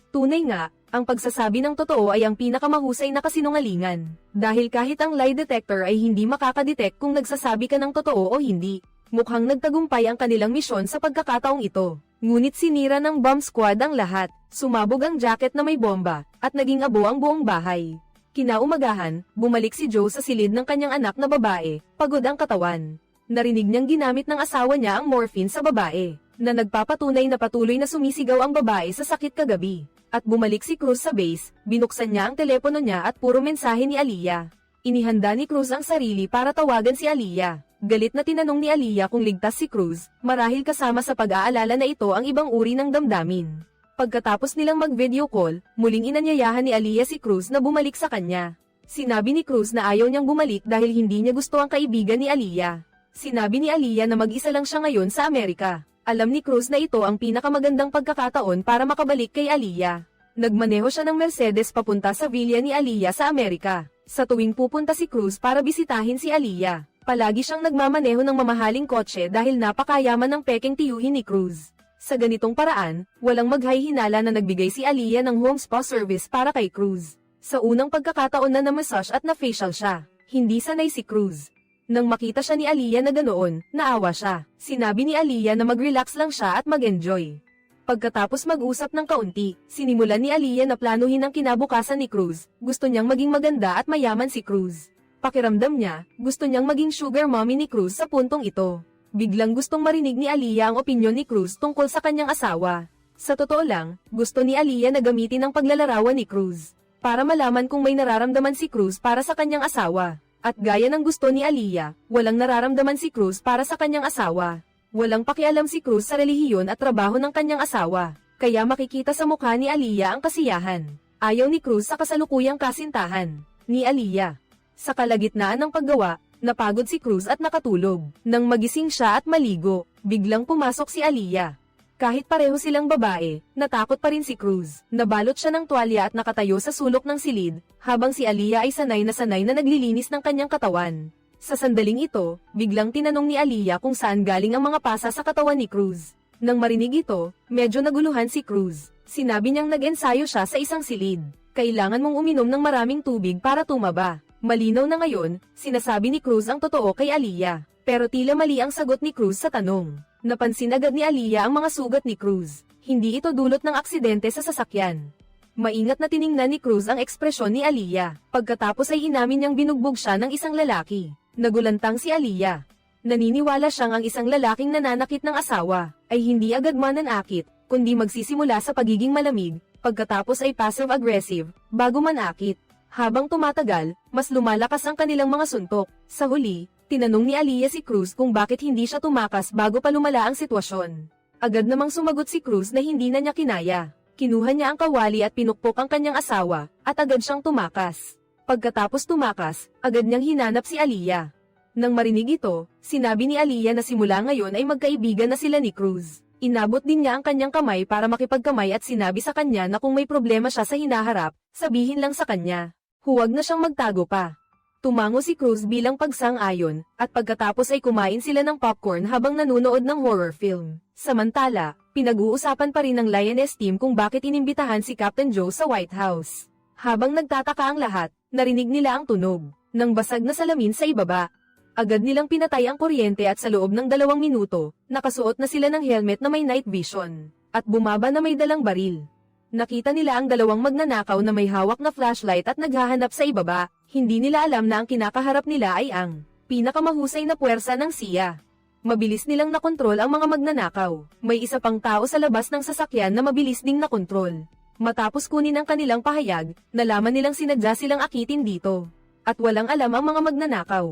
Tunay nga, ang pagsasabi ng totoo ay ang pinakamahusay na kasinungalingan. Dahil kahit ang lie detector ay hindi makakadetect kung nagsasabi ka ng totoo o hindi. Mukhang nagtagumpay ang kanilang misyon sa pagkakataong ito. Ngunit sinira ng bomb squad ang lahat, sumabog ang jacket na may bomba, at naging abo ang buong bahay. Kinaumagahan, bumalik si Joe sa silid ng kanyang anak na babae, pagod ang katawan. Narinig niyang ginamit ng asawa niya ang morphine sa babae, na nagpapatunay na patuloy na sumisigaw ang babae sa sakit kagabi. At bumalik si Cruz sa base, binuksan niya ang telepono niya at puro mensahe ni Aliyah. Inihanda ni Cruz ang sarili para tawagan si Aliyah. Galit na tinanong ni Aliyah kung ligtas si Cruz, marahil kasama sa pag-aalala na ito ang ibang uri ng damdamin. Pagkatapos nilang mag-video call, muling inanyayahan ni Aliyah si Cruz na bumalik sa kanya. Sinabi ni Cruz na ayaw niyang bumalik dahil hindi niya gusto ang kaibigan ni Aliyah. Sinabi ni Aliyah na mag-isa lang siya ngayon sa Amerika. Alam ni Cruz na ito ang pinakamagandang pagkakataon para makabalik kay Aliyah. Nagmaneho siya ng Mercedes papunta sa villa ni Aliyah sa Amerika. Sa tuwing pupunta si Cruz para bisitahin si Aliyah, palagi siyang nagmamaneho ng mamahaling kotse dahil napakayaman ng pekeng tiyuhin ni Cruz. Sa ganitong paraan, walang maghay-hinala na nagbigay si Aliyah ng home spa service para kay Cruz. Sa unang pagkakataon na na-massage at na-facial siya, hindi sanay si Cruz. Nang makita siya ni Aliyah na ganoon, naawa siya. Sinabi ni Aliyah na mag-relax lang siya at mag-enjoy. Pagkatapos mag-usap ng kaunti, sinimulan ni Aliyah na planuhin ang kinabukasan ni Cruz. Gusto niyang maging maganda at mayaman si Cruz. Pakiramdam niya, gusto niyang maging sugar mommy ni Cruz sa puntong ito. Biglang gustong marinig ni Aliyah ang opinyon ni Cruz tungkol sa kanyang asawa. Sa totoo lang, gusto ni Aliyah na gamitin ang paglalarawan ni Cruz para malaman kung may nararamdaman si Cruz para sa kanyang asawa. At gaya ng gusto ni Aliyah, walang nararamdaman si Cruz para sa kanyang asawa. Walang pakialam si Cruz sa relihiyon at trabaho ng kanyang asawa, kaya makikita sa mukha ni Aliyah ang kasiyahan. Ayaw ni Cruz sa kasalukuyang kasintahan ni Aliyah. Sa kalagitnaan ng paggawa, napagod si Cruz at nakatulog. Nang magising siya at maligo, biglang pumasok si Aliyah. Kahit pareho silang babae, natakot pa rin si Cruz. Nabalot siya ng tuwalya at nakatayo sa sulok ng silid, habang si Aliyah ay sanay na naglilinis ng kanyang katawan. Sa sandaling ito, biglang tinanong ni Aliyah kung saan galing ang mga pasa sa katawan ni Cruz. Nang marinig ito, medyo naguluhan si Cruz. Sinabi niyang nag-ensayo siya sa isang silid. Kailangan mong uminom ng maraming tubig para tumaba. Malinaw na ngayon, sinasabi ni Cruz ang totoo kay Aliyah. Pero tila mali ang sagot ni Cruz sa tanong. Napansin agad ni Aliyah ang mga sugat ni Cruz. Hindi ito dulot ng aksidente sa sasakyan. Maingat na tiningnan ni Cruz ang ekspresyon ni Aliyah. Pagkatapos ay inamin niyang binugbog siya ng isang lalaki. Nagulantang si Aliyah. Naniniwala siyang ang isang lalaking nananakit ng asawa ay hindi agad mananakit, kundi magsisimula sa pagiging malamig, pagkatapos ay passive-aggressive, bago manakit. Habang tumatagal, mas lumalakas ang kanilang mga suntok. Sa huli, tinanong ni Aliyah si Cruz kung bakit hindi siya tumakas bago pa lumala ang sitwasyon. Agad namang sumagot si Cruz na hindi na niya kinaya. Kinuha niya ang kawali at pinukpok ang kanyang asawa, at agad siyang tumakas. Pagkatapos tumakas, agad niyang hinanap si Aliyah. Nang marinig ito, sinabi ni Aliyah na simula ngayon ay magkaibigan na sila ni Cruz. Inabot din niya ang kanyang kamay para makipagkamay at sinabi sa kanya na kung may problema siya sa hinaharap, sabihin lang sa kanya. Huwag na siyang magtago pa. Tumango si Cruz bilang pagsang-ayon, at pagkatapos ay kumain sila ng popcorn habang nanonood ng horror film. Samantala, pinag-uusapan pa rin ng Lioness team kung bakit inimbitahan si Captain Joe sa White House. Habang nagtataka ang lahat, narinig nila ang tunog ng basag na salamin sa ibaba. Agad nilang pinatay ang kuryente at sa loob ng 2 minuto, nakasuot na sila ng helmet na may night vision, at bumaba na may dalang baril. Nakita nila ang 2 magnanakaw na may hawak na flashlight at naghahanap sa ibaba. Hindi nila alam na ang kinakaharap nila ay ang pinakamahusay na puwersa ng CIA. Mabilis nilang nakontrol ang mga magnanakaw. May isa pang tao sa labas ng sasakyan na mabilis ding nakontrol. Matapos kunin ang kanilang pahayag, nalaman nilang sinadya silang akitin dito. At walang alam ang mga magnanakaw.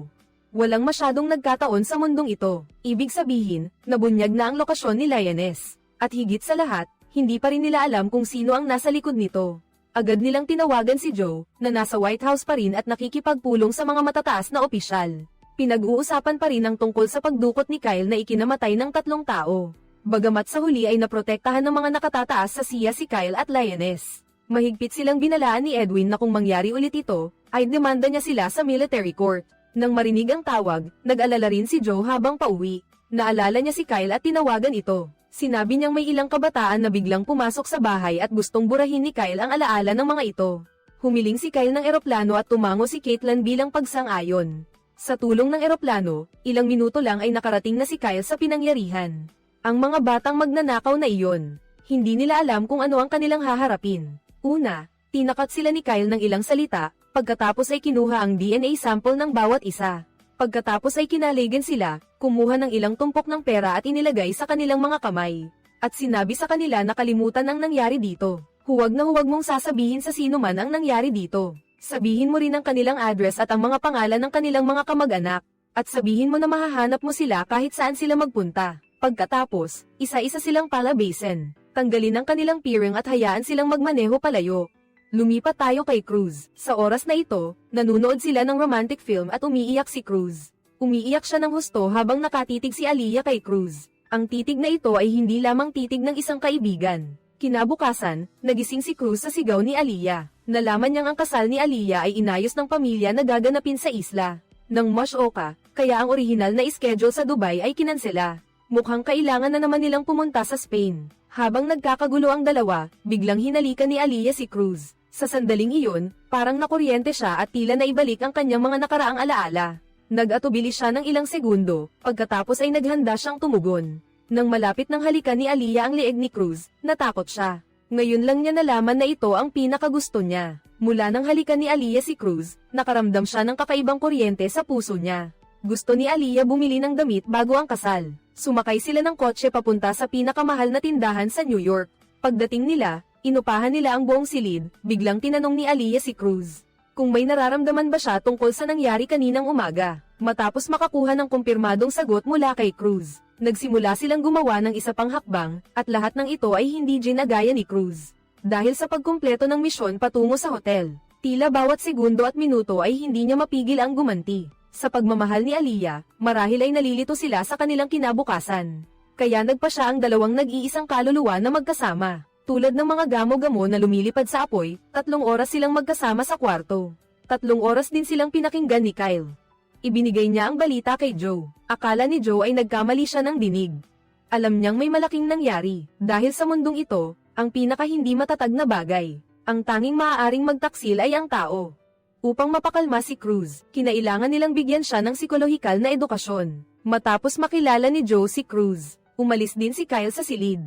Walang masyadong nagkataon sa mundong ito. Ibig sabihin, nabunyag na ang lokasyon ni Lioness. At higit sa lahat, hindi pa rin nila alam kung sino ang nasa likod nito. Agad nilang tinawagan si Joe, na nasa White House pa rin at nakikipagpulong sa mga matataas na opisyal. Pinag-uusapan pa rin ang tungkol sa pagdukot ni Kyle na ikinamatay ng 3 tao. Bagamat sa huli ay naprotektahan ng mga nakatataas sa CIA si Kyle at Lioness. Mahigpit silang binalaan ni Edwin na kung mangyari ulit ito, ay demanda niya sila sa military court. Nang marinig ang tawag, nag-alala rin si Joe habang pauwi. Naalala niya si Kyle at tinawagan ito. Sinabi niyang may ilang kabataan na biglang pumasok sa bahay at gustong burahin ni Kyle ang alaala ng mga ito. Humiling si Kyle ng eroplano at tumango si Caitlin bilang pagsang-ayon. Sa tulong ng eroplano, ilang minuto lang ay nakarating na si Kyle sa pinangyarihan. Ang mga batang magnanakaw na iyon, hindi nila alam kung ano ang kanilang haharapin. Una, tinakat sila ni Kyle ng ilang salita, pagkatapos ay kinuha ang DNA sample ng bawat isa. Pagkatapos ay kinaligan sila, kumuha ng ilang tumpok ng pera at inilagay sa kanilang mga kamay. At sinabi sa kanila na kalimutan ang nangyari dito. Huwag na huwag mong sasabihin sa sino man ang nangyari dito. Sabihin mo rin ang kanilang address at ang mga pangalan ng kanilang mga kamag-anak. At sabihin mo na mahahanap mo sila kahit saan sila magpunta. Pagkatapos, isa-isa silang palabasin. Tanggalin ang kanilang peering at hayaan silang magmaneho palayo. Lumipat tayo kay Cruz. Sa oras na ito, nanunood sila ng romantic film at umiiyak si Cruz. Umiiyak siya ng husto habang nakatitig si Aliyah kay Cruz. Ang titig na ito ay hindi lamang titig ng isang kaibigan. Kinabukasan, nagising si Cruz sa sigaw ni Aliyah. Nalaman niyang ang kasal ni Aliyah ay inayos ng pamilya na gaganapin sa isla ng Mosh-Oka, kaya ang orihinal na schedule sa Dubai ay kinansela. Mukhang kailangan na naman nilang pumunta sa Spain. Habang nagkakagulo ang dalawa, biglang hinalikan ni Aliyah si Cruz. Sa sandaling iyon, parang nakuryente siya at tila naibalik ang kanyang mga nakaraang alaala. Nag-atubili siya ng ilang segundo, pagkatapos ay naghanda siyang tumugon. Nang malapit ng halikan ni Aliyah ang leeg ni Cruz, natakot siya. Ngayon lang niya nalaman na ito ang pinakagusto niya. Mula nang halikan ni Aliyah si Cruz, nakaramdam siya ng kakaibang kuryente sa puso niya. Gusto ni Aliyah bumili ng damit bago ang kasal. Sumakay sila ng kotse papunta sa pinakamahal na tindahan sa New York. Pagdating nila, inupahan nila ang buong silid. Biglang tinanong ni Aliyah si Cruz kung may nararamdaman ba siya tungkol sa nangyari kaninang umaga. Matapos makakuha ng kumpirmadong sagot mula kay Cruz, nagsimula silang gumawa ng isa pang hakbang, at lahat ng ito ay hindi ginagaya ni Cruz. Dahil sa pagkumpleto ng misyon patungo sa hotel, tila bawat segundo at minuto ay hindi niya mapigil ang gumanti. Sa pagmamahal ni Aliyah, marahil ay nalilito sila sa kanilang kinabukasan. Kaya nagpa siya ang 2 nag-iisang kaluluwa na magkasama. Tulad ng mga gamo-gamo na lumilipad sa apoy, 3 oras silang magkasama sa kwarto. 3 oras din silang pinakinggan ni Kyle. Ibinigay niya ang balita kay Joe. Akala ni Joe ay nagkamali siya ng dinig. Alam niyang may malaking nangyari, dahil sa mundong ito, ang pinaka hindi matatag na bagay, ang tanging maaaring magtaksil ay ang tao. Upang mapakalma si Cruz, kinailangan nilang bigyan siya ng psikolohikal na edukasyon. Matapos makilala ni Joe si Cruz, umalis din si Kyle sa silid.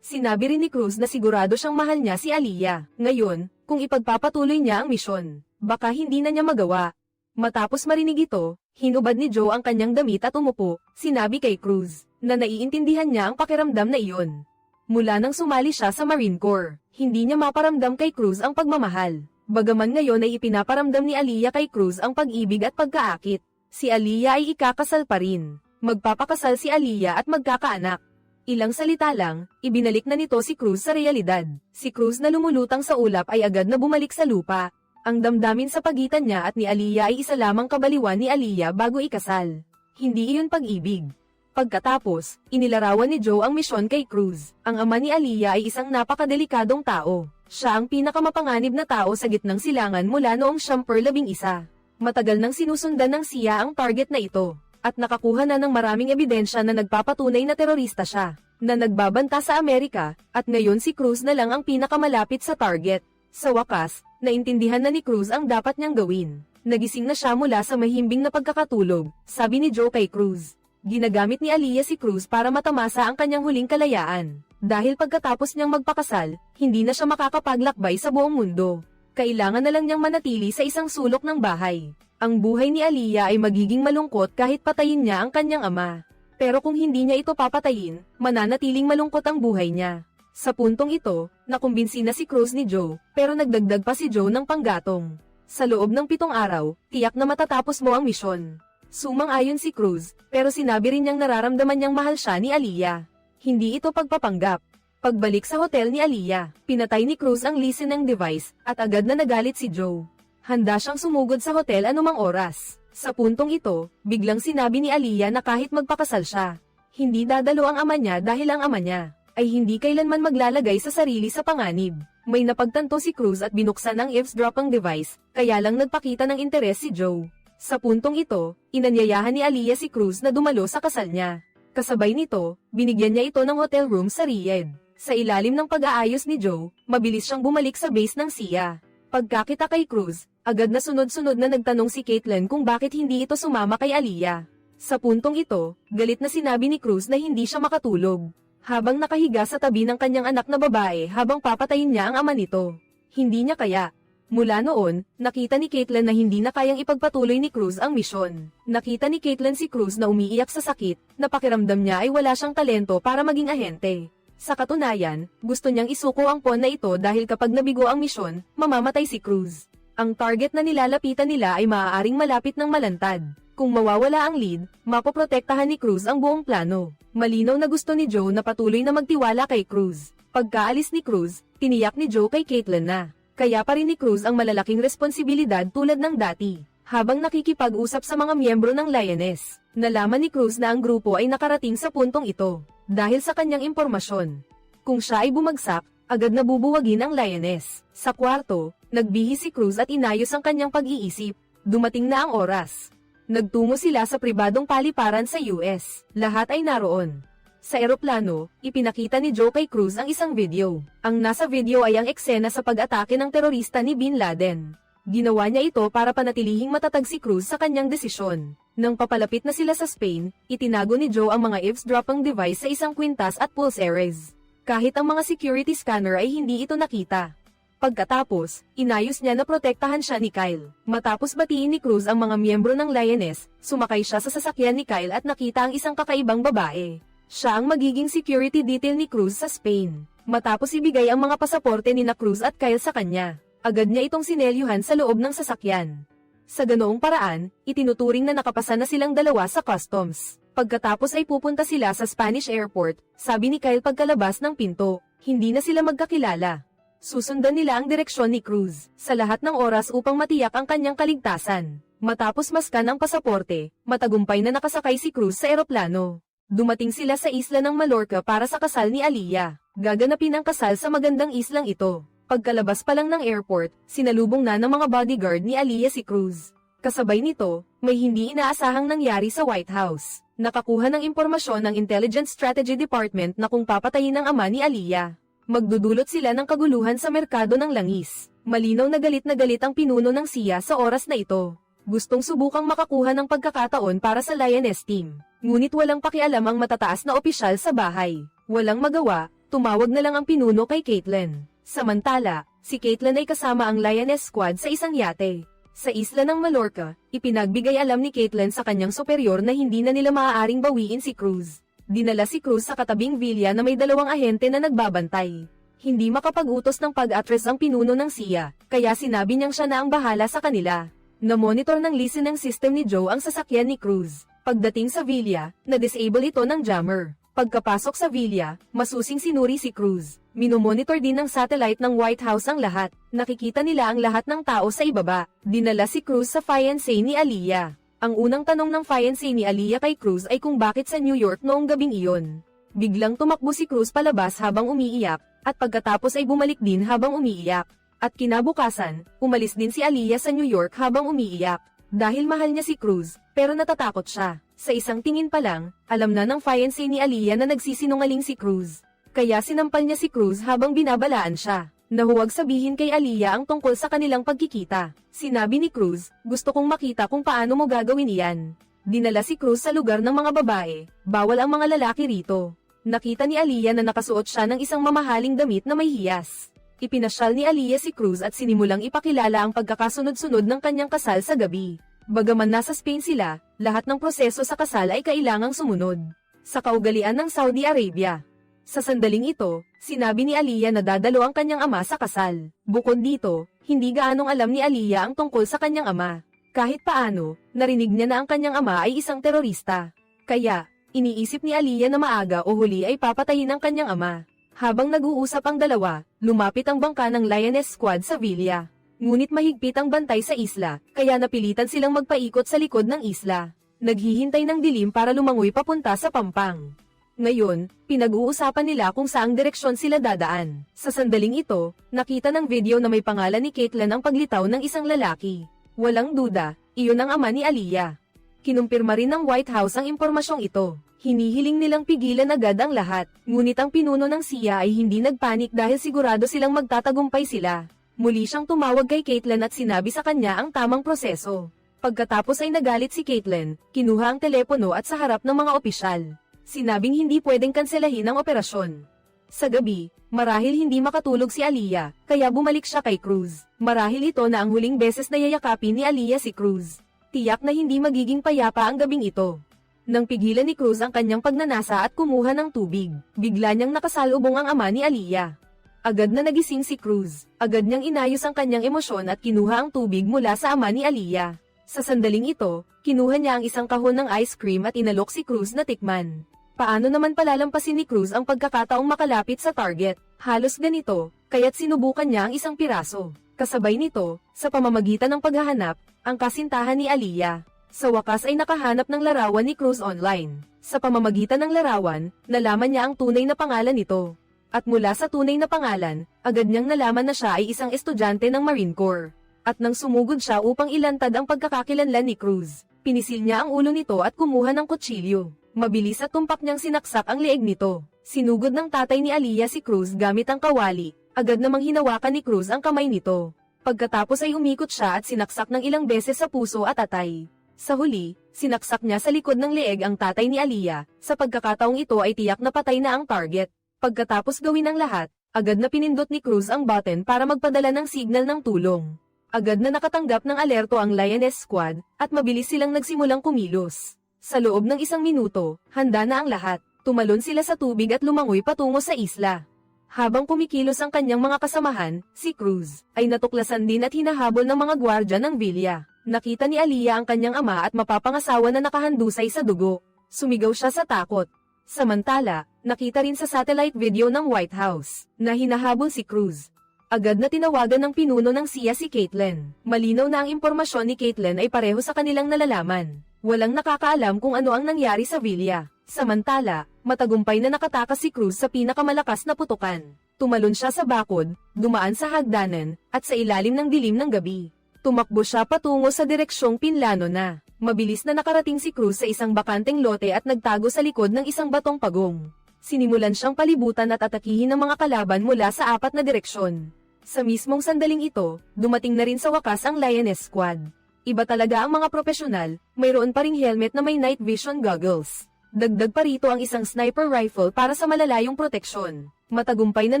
Sinabi rin ni Cruz na sigurado siyang mahal niya si Aliyah. Ngayon, kung ipagpapatuloy niya ang misyon, baka hindi na niya magawa. Matapos marinig ito, hinubad ni Joe ang kanyang damit at umupo. Sinabi kay Cruz na naiintindihan niya ang pakiramdam na iyon. Mula nang sumali siya sa Marine Corps, hindi niya maparamdam kay Cruz ang pagmamahal. Bagaman ngayon ay ipinaparamdam ni Aliyah kay Cruz ang pag-ibig at pagkaakit. Si Aliyah ay ikakasal pa rin. Magpapakasal si Aliyah at magkakaanak. Ilang salita lang, ibinalik na nito si Cruz sa realidad. Si Cruz na lumulutang sa ulap ay agad na bumalik sa lupa. Ang damdamin sa pagitan niya at ni Aliyah ay isa lamang kabaliwan ni Aliyah bago ikasal. Hindi iyon pag-ibig. Pagkatapos, inilarawan ni Joe ang misyon kay Cruz. Ang ama ni Aliyah ay isang napakadelikadong tao. Siya ang pinakamapanganib na tao sa gitnang silangan mula noong siyempre 11. Matagal nang sinusundan ng Sia ang target na ito, at nakakuha na ng maraming ebidensya na nagpapatunay na terorista siya, na nagbabanta sa Amerika, at ngayon si Cruz na lang ang pinakamalapit sa target. Sa wakas, naintindihan na ni Cruz ang dapat niyang gawin. Nagising na siya mula sa mahimbing na pagkakatulog, sabi ni Joe kay Cruz. Ginagamit ni Aliyah si Cruz para matamasa ang kanyang huling kalayaan. Dahil pagkatapos niyang magpakasal, hindi na siya makakapaglakbay sa buong mundo. Kailangan na lang niyang manatili sa isang sulok ng bahay. Ang buhay ni Aliyah ay magiging malungkot kahit patayin niya ang kanyang ama. Pero kung hindi niya ito papatayin, mananatiling malungkot ang buhay niya. Sa puntong ito, nakumbinsi na si Cruz ni Joe, pero nagdagdag pa si Joe ng panggatong. Sa loob ng 7 araw, tiyak na matatapos mo ang misyon. Sumang-ayon si Cruz, pero sinabi rin niyang nararamdaman niyang mahal siya ni Aliyah. Hindi ito pagpapanggap. Pagbalik sa hotel ni Aliyah, pinatay ni Cruz ang listening device, at agad na nagalit si Joe. Handa siyang sumugod sa hotel anumang oras. Sa puntong ito, biglang sinabi ni Aliyah na kahit magpakasal siya, hindi dadalo ang ama niya dahil ang ama niya ay hindi kailanman maglalagay sa sarili sa panganib. May napagtanto si Cruz at binuksan ang eavesdropping device, kaya lang nagpakita ng interes si Joe. Sa puntong ito, inanyayahan ni Aliyah si Cruz na dumalo sa kasal niya. Kasabay nito, binigyan niya ito ng hotel room sa Riyadh. Sa ilalim ng pag-aayos ni Joe, mabilis siyang bumalik sa base ng Sia. Pagkakita kay Cruz, agad na sunod-sunod na nagtanong si Caitlyn kung bakit hindi ito sumama kay Aliyah. Sa puntong ito, galit na sinabi ni Cruz na hindi siya makatulog, habang nakahiga sa tabi ng kanyang anak na babae habang papatayin niya ang ama nito. Hindi niya kaya. Mula noon, nakita ni Caitlyn na hindi na kayang ipagpatuloy ni Cruz ang misyon. Nakita ni Caitlyn si Cruz na umiiyak sa sakit, na pakiramdam niya ay wala siyang talento para maging ahente. Sa katunayan, gusto niyang isuko ang pawn na ito dahil kapag nabigo ang misyon, mamamatay si Cruz. Ang target na nilalapitan nila ay maaaring malapit ng malantad. Kung mawawala ang lead, mapoprotektahan ni Cruz ang buong plano. Malinaw na gusto ni Joe na patuloy na magtiwala kay Cruz. Pagkaalis ni Cruz, tiniyak ni Joe kay Caitlyn na kaya pa rin ni Cruz ang malalaking responsibilidad tulad ng dati. Habang nakikipag-usap sa mga miyembro ng Lioness, nalaman ni Cruz na ang grupo ay nakarating sa puntong ito dahil sa kanyang impormasyon. Kung siya ay bumagsak, agad na bubuwagin ang Lioness. Sa kwarto, nagbihis si Cruz at inayos ang kanyang pag-iisip. Dumating na ang oras. Nagtungo sila sa pribadong paliparan sa US. Lahat ay naroon. Sa eroplano, ipinakita ni Joe kay Cruz ang isang video. Ang nasa video ay ang eksena sa pag-atake ng terorista ni Bin Laden. Ginawa niya ito para panatilihing matatag si Cruz sa kanyang desisyon. Nang papalapit na sila sa Spain, itinago ni Joe ang mga eavesdropping device sa isang kwintas at pulseres. Kahit ang mga security scanner ay hindi ito nakita. Pagkatapos, inayos niya na protektahan siya ni Kyle. Matapos batiin ni Cruz ang mga miyembro ng Lioness, sumakay siya sa sasakyan ni Kyle at nakita ang isang kakaibang babae. Siya ang magiging security detail ni Cruz sa Spain. Matapos ibigay ang mga pasaporte ni Cruz at Kyle sa kanya, agad niya itong sinelyuhan sa loob ng sasakyan. Sa ganoong paraan, itinuturing na nakapasa na silang dalawa sa customs. Pagkatapos ay pupunta sila sa Spanish airport, sabi ni Kyle pagkalabas ng pinto. Hindi na sila magkakilala. Susundan nila ang direksyon ni Cruz sa lahat ng oras upang matiyak ang kanyang kaligtasan. Matapos maskan ang pasaporte, matagumpay na nakasakay si Cruz sa eroplano. Dumating sila sa isla ng Mallorca para sa kasal ni Aliyah. Gaganapin ang kasal sa magandang islang ito. Pagkalabas pa lang ng airport, sinalubong na ng mga bodyguard ni Aliyah si Cruz. Kasabay nito, may hindi inaasahang nangyari sa White House. Nakakuha ng impormasyon ng Intelligence Strategy Department na kung papatayin ang ama ni Aliyah, magdudulot sila ng kaguluhan sa merkado ng langis. Malinaw na galit ang pinuno ng Sia sa oras na ito. Gustong subukang makakuha ng pagkakataon para sa Lioness team. Ngunit walang pakialam ang matataas na opisyal sa bahay. Walang magawa, tumawag na lang ang pinuno kay Caitlyn. Samantala, si Caitlyn ay kasama ang Lioness squad sa isang yate. Sa isla ng Mallorca, ipinagbigay alam ni Caitlyn sa kanyang superior na hindi na nila maaaring bawiin si Cruz. Dinala si Cruz sa katabing villa na may 2 ahente na nagbabantay. Hindi makapag-utos ng pag-address ang pinuno ng Sia, kaya sinabi niyang siya na ang bahala sa kanila. Na-monitor ng listening system ni Joe ang sasakyan ni Cruz. Pagdating sa villa, na-disable ito ng jammer. Pagkapasok sa villa, masusing sinuri si Cruz. Minomonitor din ng satellite ng White House ang lahat. Nakikita nila ang lahat ng tao sa ibaba. Dinala si Cruz sa fiancé ni Aaliyah. Ang unang tanong ng fiancé ni Aaliyah kay Cruz ay kung bakit sa New York noong gabing iyon. Biglang tumakbo si Cruz palabas habang umiiyak, at pagkatapos ay bumalik din habang umiiyak. At kinabukasan, umalis din si Aaliyah sa New York habang umiiyak. Dahil mahal niya si Cruz, pero natatakot siya. Sa isang tingin pa lang, alam na ng fiancé ni Aaliyah na nagsisinungaling si Cruz. Kaya sinampal niya si Cruz habang binabalaan siya, na huwag sabihin kay Aaliyah ang tungkol sa kanilang pagkikita. Sinabi ni Cruz, gusto kong makita kung paano mo gagawin iyan. Dinala si Cruz sa lugar ng mga babae, bawal ang mga lalaki rito. Nakita ni Aaliyah na nakasuot siya ng isang mamahaling damit na may hiyas. Ipinasyal ni Aaliyah si Cruz at sinimulang ipakilala ang pagkakasunod-sunod ng kanyang kasal sa gabi. Bagaman nasa Spain sila, lahat ng proseso sa kasal ay kailangang sumunod. Sa kaugalian ng Saudi Arabia. Sa sandaling ito, sinabi ni Aaliyah na dadalo ang kanyang ama sa kasal. Bukod dito, hindi gaanong alam ni Aaliyah ang tungkol sa kanyang ama. Kahit paano, narinig niya na ang kanyang ama ay isang terorista. Kaya, iniisip ni Aaliyah na maaga o huli ay papatayin ang kanyang ama. Habang nag-uusap ang dalawa, lumapit ang bangka ng Lioness Squad sa villa. Ngunit mahigpit ang bantay sa isla, kaya napilitan silang magpaikot sa likod ng isla. Naghihintay ng dilim para lumangoy papunta sa Pampang. Ngayon, pinag-uusapan nila kung saang direksyon sila dadaan. Sa sandaling ito, nakita ng video na may pangalan ni Caitlyn ang paglitaw ng isang lalaki. Walang duda, iyon ang ama ni Aaliyah. Kinumpirma rin ng White House ang impormasyong ito. Hinihiling nilang pigilan agad ang lahat, ngunit ang pinuno ng CIA ay hindi nagpanik dahil sigurado silang magtatagumpay sila. Muli siyang tumawag kay Caitlyn at sinabi sa kanya ang tamang proseso. Pagkatapos ay nagalit si Caitlyn, kinuha ang telepono at sa harap ng mga opisyal. Sinabing hindi pwedeng kanselahin ang operasyon. Sa gabi, marahil hindi makatulog si Aaliyah, kaya bumalik siya kay Cruz. Marahil ito na ang huling beses na yayakapin ni Aaliyah si Cruz. Tiyak na hindi magiging payapa ang gabing ito. Nang pigilan ni Cruz ang kanyang pagnanasa at kumuha ng tubig, bigla niyang nakasalubong ang ama ni Aaliyah. Agad na nagising si Cruz, agad niyang inayos ang kanyang emosyon at kinuha ang tubig mula sa ama ni Aaliyah. Sa sandaling ito, kinuha niya ang isang kahon ng ice cream at inalok si Cruz na tikman. Paano naman palalampasin ni Cruz ang pagkakataong makalapit sa target? Halos ganito, kaya't sinubukan niya ang isang piraso. Kasabay nito, sa pamamagitan ng paghahanap, ang kasintahan ni Aaliyah. Sa wakas ay nakahanap ng larawan ni Cruz online. Sa pamamagitan ng larawan, nalaman niya ang tunay na pangalan nito. At mula sa tunay na pangalan, agad niyang nalaman na siya ay isang estudyante ng Marine Corps. At nang sumugod siya upang ilantad ang pagkakakilanlan ni Cruz, pinisil niya ang ulo nito at kumuha ng kutsilyo. Mabilis at tumpak niyang sinaksak ang leeg nito. Sinugod ng tatay ni Aaliyah si Cruz gamit ang kawali. Agad namang hinawakan ni Cruz ang kamay nito. Pagkatapos ay umikot siya at sinaksak ng ilang beses sa puso at atay. Sa huli, sinaksak niya sa likod ng leeg ang tatay ni Aaliyah. Sa pagkakataong ito ay tiyak na patay na ang target. Pagkatapos gawin ang lahat, agad na pinindot ni Cruz ang button para magpadala ng signal ng tulong. Agad na nakatanggap ng alerto ang Lioness Squad, at mabilis silang nagsimulang kumilos. Sa loob ng 1 minuto, handa na ang lahat. Tumalon sila sa tubig at lumangoy patungo sa isla. Habang kumikilos ang kanyang mga kasamahan, si Cruz ay natuklasan din at hinahabol ng mga gwardya ng villa. Nakita ni Aaliyah ang kanyang ama at mapapangasawa na nakahandusay sa dugo. Sumigaw siya sa takot. Samantala, nakita rin sa satellite video ng White House na hinahabol si Cruz. Agad na tinawagan ng pinuno ng CIA si Caitlyn. Malinaw na ang impormasyon ni Caitlyn ay pareho sa kanilang nalalaman. Walang nakakaalam kung ano ang nangyari sa villa. Samantala, matagumpay na nakatakas si Cruz sa pinakamalakas na putukan. Tumalon siya sa bakod, dumaan sa hagdanan, at sa ilalim ng dilim ng gabi. Tumakbo siya patungo sa direksyong Pinlano na. Mabilis na nakarating si Cruz sa isang bakanteng lote at nagtago sa likod ng isang batong pagong. Sinimulan siyang palibutan at atakihin ng mga kalaban mula sa 4 na direksyon. Sa mismong sandaling ito, dumating na rin sa wakas ang Lioness Squad. Iba talaga ang mga profesional, mayroon pa ring helmet na may night vision goggles. Dagdag pa rito ang isang sniper rifle para sa malalayong proteksyon. Matagumpay na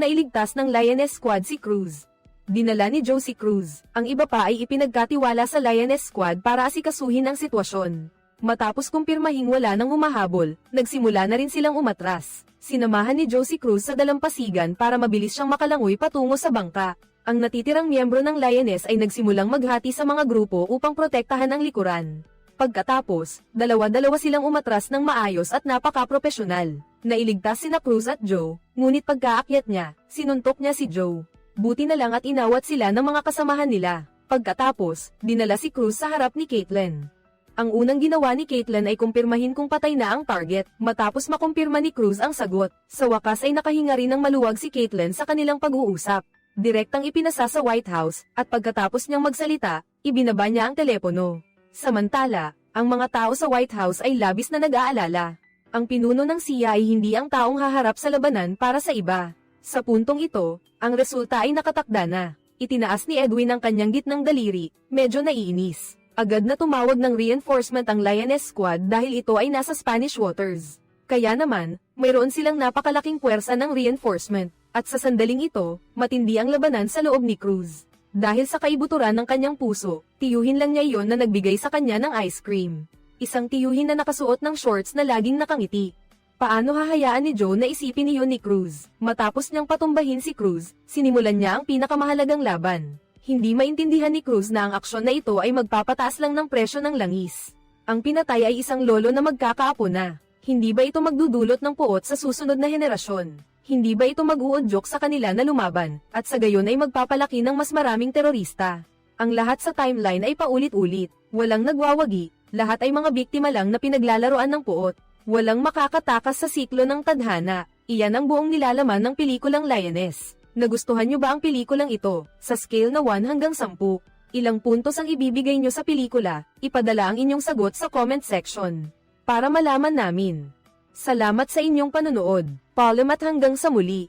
nailigtas ng Lioness Squad si Cruz. Dinala ni Joe si Cruz. Ang iba pa ay ipinagkatiwala sa Lioness Squad para asikasuhin ang sitwasyon. Matapos kumpirmahing wala nang humahabol, nagsimula na rin silang umatras. Sinamahan ni Joe si Cruz sa dalampasigan para mabilis siyang makalangoy patungo sa bangka. Ang natitirang miyembro ng Lioness ay nagsimulang maghati sa mga grupo upang protektahan ang likuran. Pagkatapos, dalawa-dalawa silang umatras ng maayos at napaka-propesyonal. Nailigtas sina Cruz at Joe, ngunit pagkaakyat niya, sinuntok niya si Joe. Buti na lang at inawat sila ng mga kasamahan nila. Pagkatapos, dinala si Cruz sa harap ni Caitlyn. Ang unang ginawa ni Caitlyn ay kumpirmahin kung patay na ang target. Matapos makumpirma ni Cruz ang sagot, sa wakas ay nakahinga rin ng maluwag si Caitlyn sa kanilang pag-uusap. Direktang ipinasa sa White House, at pagkatapos niyang magsalita, ibinaba niya ang telepono. Samantala, ang mga tao sa White House ay labis na nag-aalala. Ang pinuno ng CIA ay hindi ang taong haharap sa labanan para sa iba. Sa puntong ito, ang resulta ay nakatakda na. Itinaas ni Edwin ang kanyang gitnang daliri, medyo naiinis. Agad na tumawag ng reinforcement ang Lioness Squad dahil ito ay nasa Spanish waters. Kaya naman, mayroon silang napakalaking puwersa ng reinforcement, at sa sandaling ito, matindi ang labanan sa loob ni Cruz. Dahil sa kaibuturan ng kanyang puso, tiyuhin lang niya iyon na nagbigay sa kanya ng ice cream. Isang tiyuhin na nakasuot ng shorts na laging nakangiti. Paano hahayaan ni Joe na isipin iyon ni Cruz? Matapos niyang patumbahin si Cruz, sinimulan niya ang pinakamahalagang laban. Hindi maintindihan ni Cruz na ang aksyon na ito ay magpapataas lang ng presyo ng langis. Ang pinatay ay isang lolo na magkakaapo na. Hindi ba ito magdudulot ng puot sa susunod na henerasyon? Hindi ba ito mag-uudyok sa kanila na lumaban, at sa gayon ay magpapalaki ng mas maraming terorista? Ang lahat sa timeline ay paulit-ulit, walang nagwawagi, lahat ay mga biktima lang na pinaglalaroan ng puot. Walang makakatakas sa siklo ng tadhana. Iyan ang buong nilalaman ng pelikulang Lioness. Nagustuhan niyo ba ang pelikulang ito? Sa scale na 1 hanggang 10, ilang puntos ang ibibigay niyo sa pelikula? Ipadala ang inyong sagot sa comment section para malaman namin. Salamat sa inyong panonood. Paalam at hanggang sa muli.